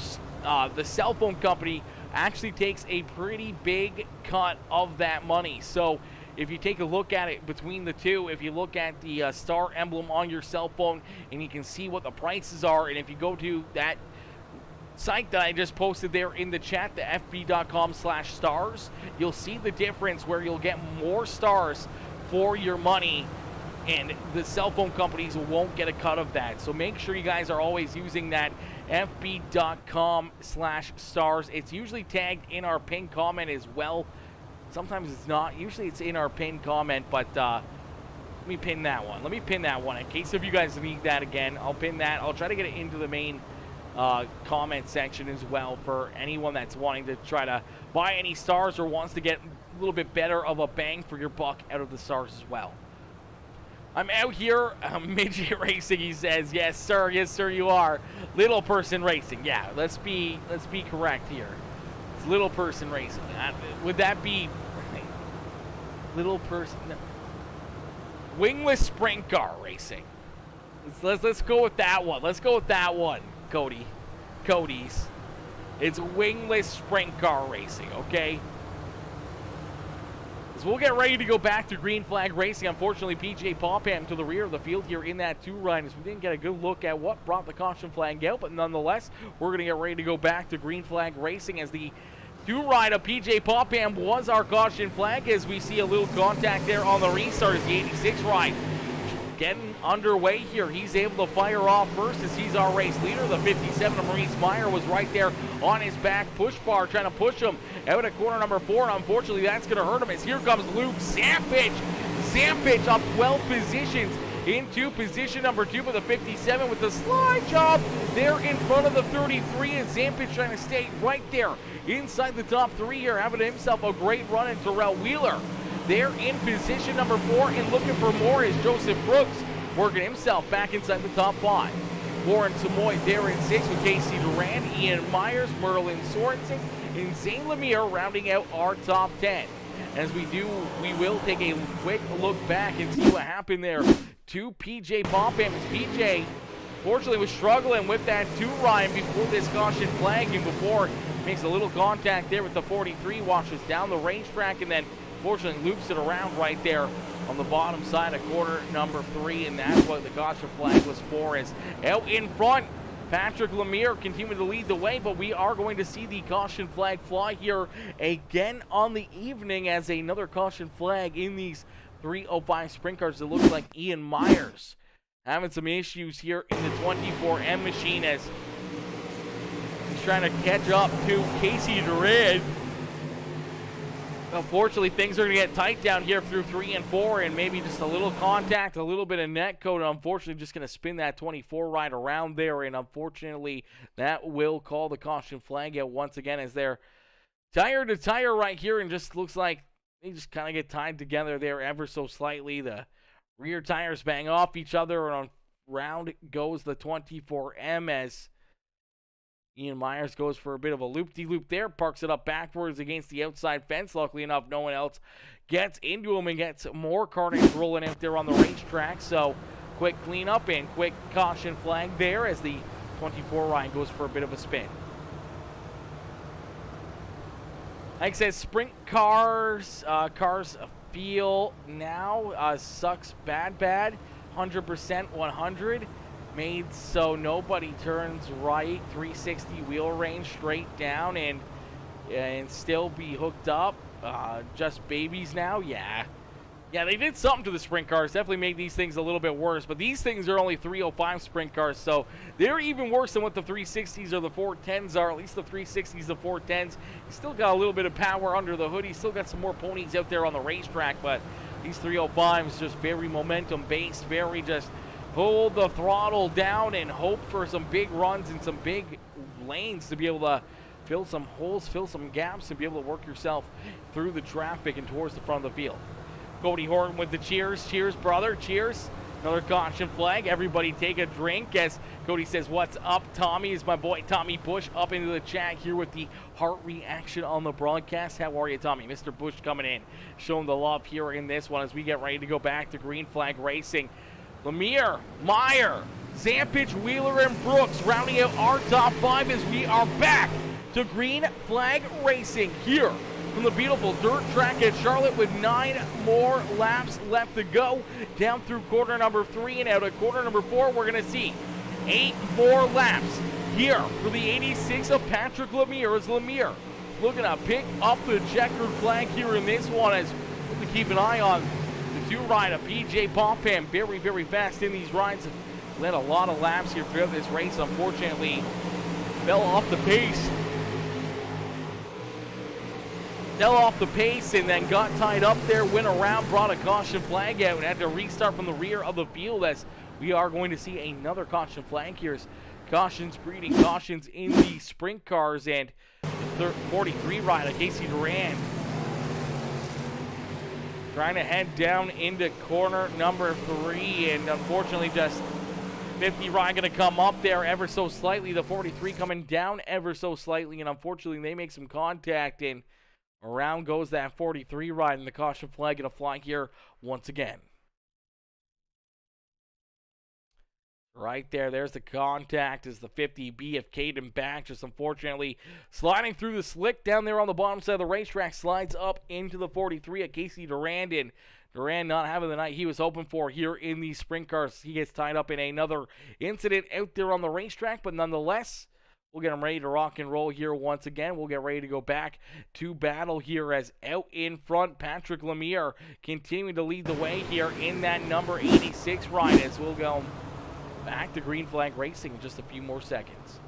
cell phone company actually takes a pretty big cut of that money. So if you take a look at it between the two, if you look at the star emblem on your cell phone, and you can see what the prices are, and if you go to that site that I just posted there in the chat, the fb.com/stars, you'll see the difference where you'll get more stars for your money, and the cell phone companies won't get a cut of that. So make sure you guys are always using that fb.com/stars. It's usually tagged in our pinned comment as well. Sometimes it's not. Usually it's in our pinned comment, but let me pin that one. In case if you guys need that again, I'll pin that. I'll try to get it into the main comment section as well for anyone that's wanting to try to buy any stars or wants to get a little bit better of a bang for your buck out of the stars as well. I'm out here, midget racing, he says. Yes, sir, you are. Little person racing. Yeah, let's be correct here. It's little person racing. Would that be little person? No. Wingless sprint car racing. Let's go with that one. Cody's. It's wingless sprint car racing, okay? So we'll get ready to go back to green flag racing. Unfortunately, PJ Popham to the rear of the field here in that 2 ride, as we didn't get a good look at what brought the caution flag out, but nonetheless, we're going to get ready to go back to green flag racing, as the 2 ride of PJ Popham was our caution flag, as we see a little contact there on the restart as the 86 ride getting underway here. He's able to fire off first, as he's our race leader. The 57 of Maurice Meyer was right there on his back push bar, trying to push him out at corner number 4, and unfortunately that's going to hurt him, as here comes Luke Zampich. Zampich up 12 positions into position number 2 with the 57 with the slide job there in front of the 33, and Zampich trying to stay right there inside the top 3 here, having himself a great run in Darrell Wheeler. There in position number 4, and looking for more is Joseph Brooks, working himself back inside the top 5. Warren Samoy there in 6 with Casey Duran, Ian Myers, Merlin Sorensen, and Zane Lemire rounding out our top 10. As we do, we will take a quick look back and see what happened there to PJ Popham. As PJ Fortunately, was struggling with that 2 Ryan before this caution flag, and before makes a little contact there with the 43, washes down the racetrack, and then fortunately loops it around right there on the bottom side of corner number 3, and that's what the caution flag was for. As out in front, Patrick Lemire continuing to lead the way, but we are going to see the caution flag fly here again on the evening as another caution flag in these 305 sprint cars. It looks like Ian Myers having some issues here in the 24M machine as he's trying to catch up to Casey Durand. Unfortunately, things are going to get tight down here through 3 and 4, and maybe just a little contact, a little bit of net code, and unfortunately just going to spin that 24 right around there, and unfortunately that will call the caution flag out once again as they're tire to tire right here, and just looks like they just kind of get tied together there ever so slightly. The rear tires bang off each other, and on round goes the 24M as Ian Myers goes for a bit of a loop-de-loop there, parks it up backwards against the outside fence. Luckily enough, no one else gets into him and gets more carnage rolling out there on the racetrack. So, quick cleanup and quick caution flag there as the 24 Ryan goes for a bit of a spin. Like I said, sprint cars, feel now sucks bad, 100% 100. Made so nobody turns right, 360 wheel range straight down and still be hooked up. Just babies now, yeah, they did something to the sprint cars. Definitely made these things a little bit worse, but these things are only 305 sprint cars, so they're even worse than what the 360s or the 410s are. At least the 360s, the 410s, he's still got a little bit of power under the hood. He's still got some more ponies out there on the racetrack, but these 305s just very momentum based, very just hold the throttle down and hope for some big runs and some big lanes to be able to fill some holes, fill some gaps, and be able to work yourself through the traffic and towards the front of the field. Cody Horton with the cheers. Cheers, brother. Cheers. Another caution flag. Everybody take a drink as Cody says, "What's up, Tommy?" Is my boy Tommy Bush up into the chat here with the heart reaction on the broadcast. How are you, Tommy? Mr. Bush coming in, showing the love here in this one as we get ready to go back to green flag racing. Lemire, Meyer, Zampich, Wheeler, and Brooks rounding out our top 5 as we are back to green flag racing here from the beautiful dirt track at Charlotte with 9 more laps left to go down through quarter number 3 and out at quarter number 4. We're going to see 8 more laps here for the 86 of Patrick Lemire as Lemire looking to pick up the checkered flag here in this one as we'll have to keep an eye on the 2 rider, PJ Popham, very, very fast in these rides. Led a lot of laps here throughout this race. Unfortunately, fell off the pace. Fell off the pace and then got tied up there, went around, brought a caution flag out, and had to restart from the rear of the field as we are going to see another caution flag here. Cautions breeding cautions in the sprint cars, and the 43 rider, Casey Durand, trying to head down into corner number 3, and unfortunately just 50 Ryan going to come up there ever so slightly. The 43 coming down ever so slightly, and unfortunately they make some contact, and around goes that 43 Ryan, and the caution flag going to fly here once again. Right there, there's the contact as the 50B of Caden back, just unfortunately sliding through the slick down there on the bottom side of the racetrack, slides up into the 43 at Casey Durand, and Durand not having the night he was hoping for here in these sprint cars. He gets tied up in another incident out there on the racetrack, but nonetheless, we'll get him ready to rock and roll here once again. We'll get ready to go back to battle here as out in front, Patrick Lemire continuing to lead the way here in that number 86 ride as we'll go back to green flag racing in just a few more seconds.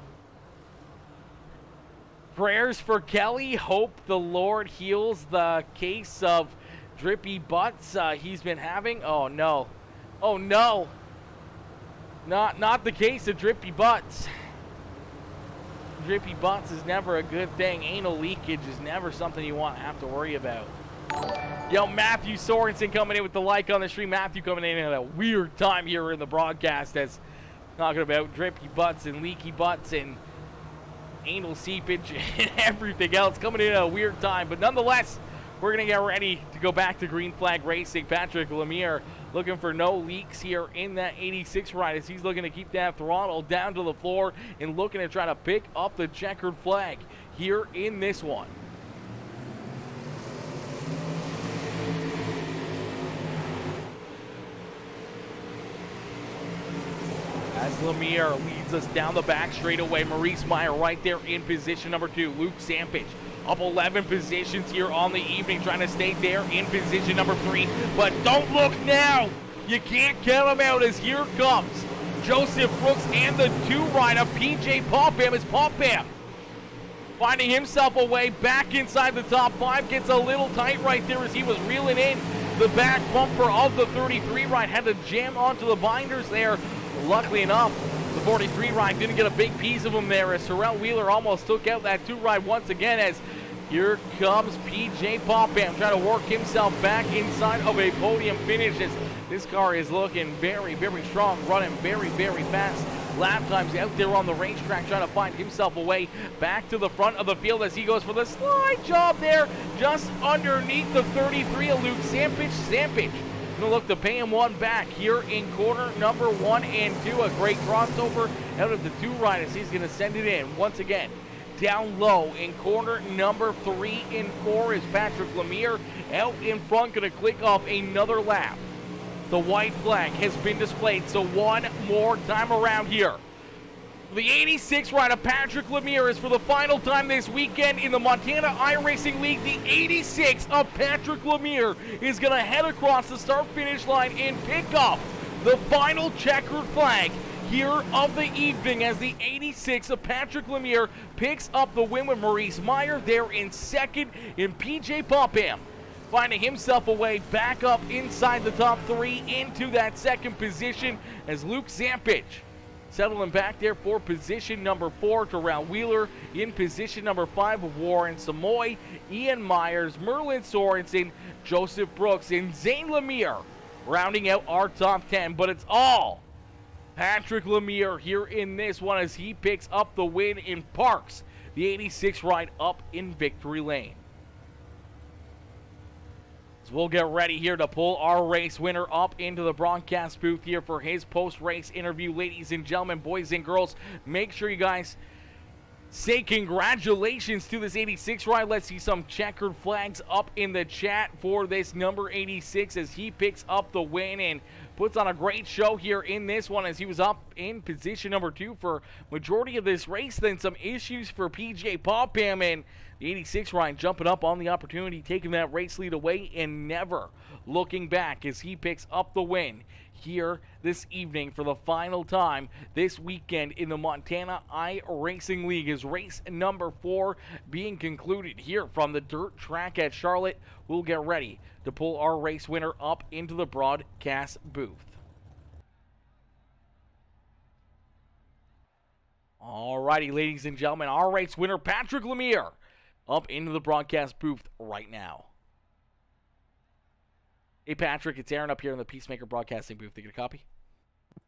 Prayers for Kelly. Hope the Lord heals the case of drippy butts he's been having. Oh no. Oh no. Not the case of drippy butts. Drippy butts is never a good thing. Anal leakage is never something you want to have to worry about. Yo, Matthew Sorensen coming in with the like on the stream. Matthew coming in at a weird time here in the broadcast as talking about drippy butts and leaky butts and anal seepage and everything else. Coming in at a weird time, but nonetheless, we're going to get ready to go back to green flag racing. Patrick Lemire looking for no leaks here in that 86 ride as he's looking to keep that throttle down to the floor and looking to try to pick up the checkered flag here in this one. As Lemire leads us down the back straightaway, Maurice Meyer right there in position number 2. Luke Sampich up 11 positions here on the evening, trying to stay there in position number 3. But don't look now. You can't count him out as here comes Joseph Brooks and the 2 ride of PJ Popham as Popham finding himself a way back inside the top 5. Gets a little tight right there as he was reeling in the back bumper of the 33 ride. Had to jam onto the binders there. Luckily enough, the 43 ride didn't get a big piece of him there as Sorrell Wheeler almost took out that 2 ride once again as here comes PJ Popham trying to work himself back inside of a podium finish as this car is looking very, very strong, running very, very fast. Lap times out there on the racetrack trying to find himself a way back to the front of the field as he goes for the slide job there just underneath the 33 of Luke Sampich. Sampich gonna look to pay him one back here in corner number 1 and 2. A great crossover out of the 2 ride as he's gonna send it in once again. Down low in corner number 3 and 4 is Patrick Lemire. Out in front, gonna click off another lap. The white flag has been displayed, so one more time around here. The 86 ride of Patrick Lemire is for the final time this weekend in the Montana iRacing League. The 86 of Patrick Lemire is going to head across the start-finish line and pick up the final checkered flag here of the evening as the 86 of Patrick Lemire picks up the win with Maurice Meyer there in second, and PJ Popham finding himself a way back up inside the top 3 into that second position as Luke Sampich settling back there for position number 4. Terrell Wheeler in position number 5 of Warren Samoy, Ian Myers, Merlin Sorensen, Joseph Brooks, and Zane Lemire rounding out our top 10. But it's all Patrick Lemire here in this one as he picks up the win and parks the 86 ride up in victory lane. We'll get ready here to pull our race winner up into the broadcast booth here for his post-race interview. Ladies and gentlemen, boys and girls, make sure you guys say congratulations to this 86 ride. Let's see some checkered flags up in the chat for this number 86 as he picks up the win and puts on a great show here in this one as he was up in position number 2 for majority of this race. Then some issues for PJ Popham, and the 86 ride jumping up on the opportunity, taking that race lead away and never looking back as he picks up the win here this evening for the final time this weekend in the Montana iRacing League as race number 4 being concluded here from the dirt track at Charlotte. We'll get ready to pull our race winner up into the broadcast booth. Alrighty, ladies and gentlemen, our race winner, Patrick Lemire, up into the broadcast booth right now. Hey, Patrick, it's Aaron up here in the PeaceMaker Broadcasting booth. You get a copy?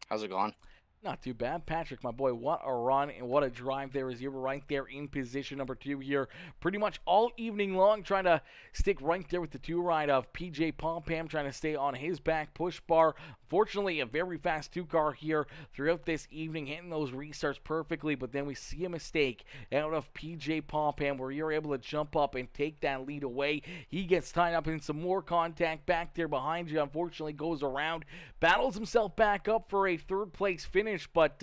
How's it going? Not too bad. Patrick, my boy, what a run and what a drive there as you were right there in position number 2 here pretty much all evening long, trying to stick right there with the 2 ride of PJ Popham, trying to stay on his back push bar. Fortunately, a very fast 2 car here throughout this evening, hitting those restarts perfectly, but then we see a mistake out of PJ Popham where you're able to jump up and take that lead away. He gets tied up in some more contact back there behind you, unfortunately goes around, battles himself back up for a 3rd place finish, but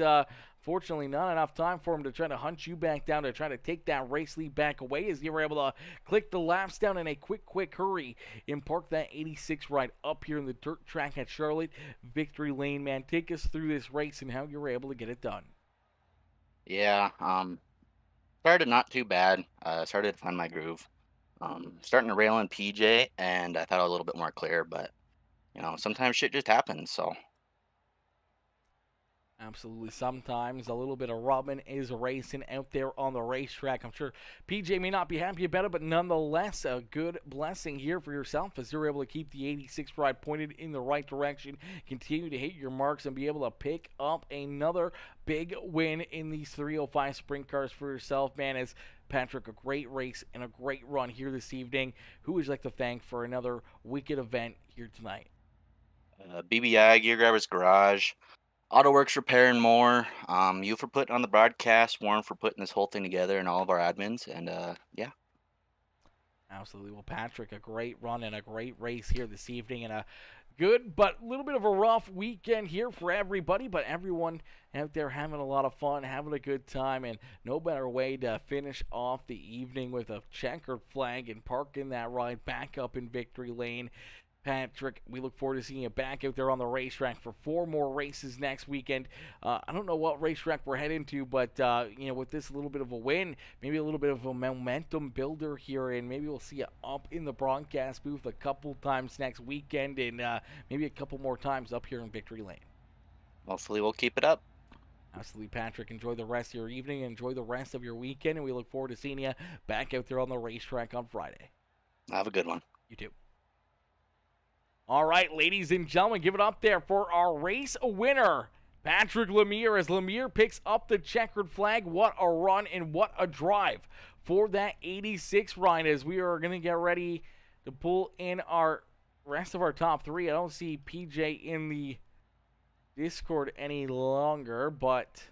fortunately not enough time for him to try to hunt you back down to try to take that race lead back away as you were able to click the laps down in a quick hurry and park that 86 ride up here in the dirt track at Charlotte victory lane. Man, take us through this race and how you were able to get it done. Yeah, started not too bad. Started to find my groove. Starting to rail in PJ, and I thought a little bit more clear, but you know, sometimes shit just happens, so. Absolutely. Sometimes a little bit of rubbing is racing out there on the racetrack. I'm sure PJ may not be happy about it, but nonetheless, a good blessing here for yourself as you're able to keep the 86 ride pointed in the right direction, continue to hit your marks, and be able to pick up another big win in these 305 sprint cars for yourself, man. As Patrick, a great race and a great run here this evening. Who would you like to thank for another wicked event here tonight? BBI, Gear Grabbers Garage, AutoWorks Repair and more. You for putting on the broadcast, Warren for putting this whole thing together, and all of our admins. And yeah, Absolutely. Well, Patrick, a great run and a great race here this evening, and a good but a little bit of a rough weekend here for everybody, but everyone out there having a lot of fun, having a good time, and no better way to finish off the evening with a checkered flag and parking that ride back up in victory lane. Patrick, we look forward to seeing you back out there on the racetrack for 4 more races next weekend. I don't know what racetrack we're heading to, but with this little bit of a win, maybe a little bit of a momentum builder here, and maybe we'll see you up in the broadcast booth a couple times next weekend, and maybe a couple more times up here in Victory Lane. hopefully we'll keep it up. Absolutely, Patrick. Enjoy the rest of your evening, enjoy the rest of your weekend, and we look forward to seeing you back out there on the racetrack on Friday. Have a good one. You too. All right, ladies and gentlemen, give it up there for our race winner, Patrick Lemire, as Lemire picks up the checkered flag. What a run and what a drive for that 86 ride, as we are going to get ready to pull in our rest of our top 3. I don't see PJ in the Discord any longer, but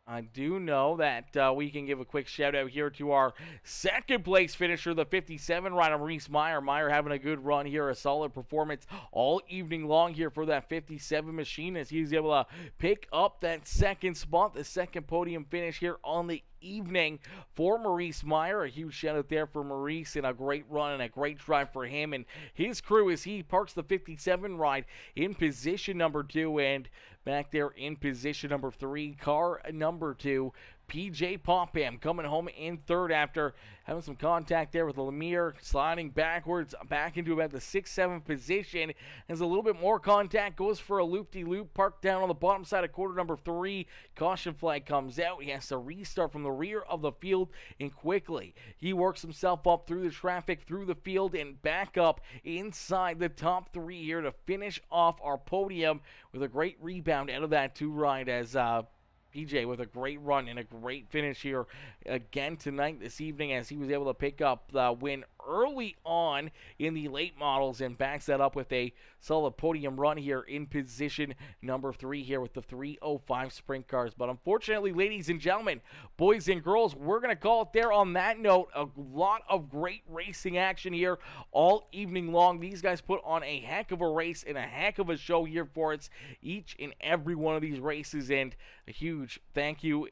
I do know that we can give a quick shout out here to our second place finisher, the 57 rider, Maurice Meyer. Meyer having a good run here, a solid performance all evening long here for that 57 machine, as he's able to pick up that second spot, the second podium finish here on the evening for Maurice Meyer. A huge shout out there for Maurice, and a great run and a great drive for him and his crew as he parks the 57 ride in position number 2, and back there in position number 3, car number 2, PJ Popham coming home in third after having some contact there with Lemire, sliding backwards back into about the 6-7 position. As a little bit more contact, goes for a loop-de-loop, parked down on the bottom side of quarter number 3. Caution flag comes out. He has to restart from the rear of the field, and quickly he works himself up through the traffic, through the field, and back up inside the top 3 here to finish off our podium with a great rebound out of that 2 ride, as PJ with a great run and a great finish here again tonight, this evening, as he was able to pick up the win early on in the late models and backs that up with a solid podium run here in position number 3 here with the 305 sprint cars. But unfortunately, ladies and gentlemen, boys and girls, we're going to call it there on that note. A lot of great racing action here all evening long. These guys put on a heck of a race and a heck of a show here for us each and every one of these races, and a huge thank you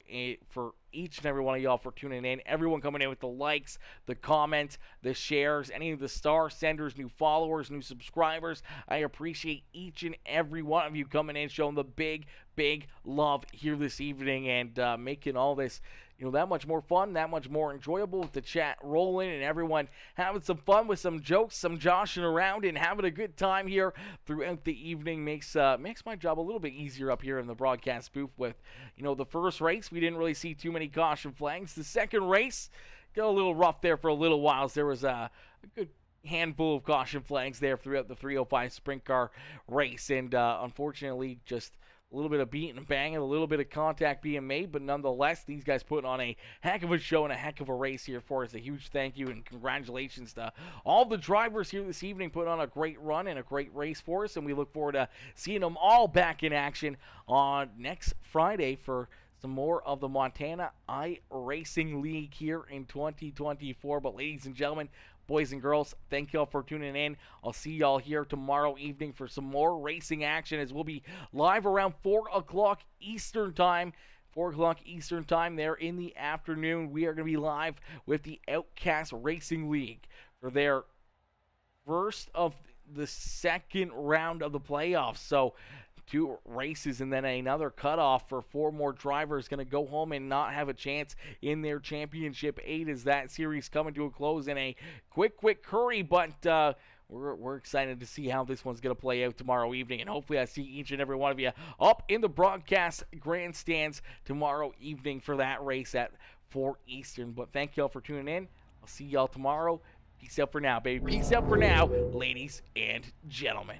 for each and every one of y'all for tuning in. Everyone coming in with the likes, the comments, the shares, any of the star senders, new followers, new subscribers. I appreciate each and every one of you coming in, showing the big love here this evening, and making all this that much more fun, that much more enjoyable, with the chat rolling and everyone having some fun with some jokes, some joshing around, and having a good time here throughout the evening. Makes my job a little bit easier up here in the broadcast booth. With the first race, we didn't really see too many caution flags. The second race got a little rough there for a little while. There was a good handful of caution flags there throughout the 305 sprint car race, and unfortunately just a little bit of beating and banging, a little bit of contact being made, but nonetheless, these guys putting on a heck of a show and a heck of a race here for us. A huge thank you and congratulations to all the drivers here this evening, putting on a great run and a great race for us, and we look forward to seeing them all back in action on next Friday for some more of the Montana iRacing League here in 2024. But ladies and gentlemen, boys and girls, thank y'all for tuning in. I'll see y'all here tomorrow evening for some more racing action, as we'll be live around 4 o'clock Eastern Time. 4 o'clock Eastern Time there in the afternoon. We are going to be live with the Outcast Racing League for their first of the second round of the playoffs. So 2 races and then another cutoff for 4 more drivers going to go home and not have a chance in their championship 8 as that series coming to a close in a quick hurry. But we're excited to see how this one's going to play out tomorrow evening, and hopefully I see each and every one of you up in the broadcast grandstands tomorrow evening for that race at 4 Eastern. But thank y'all for tuning in. I'll see y'all tomorrow. Peace out for now, baby. Peace out for now, ladies and gentlemen.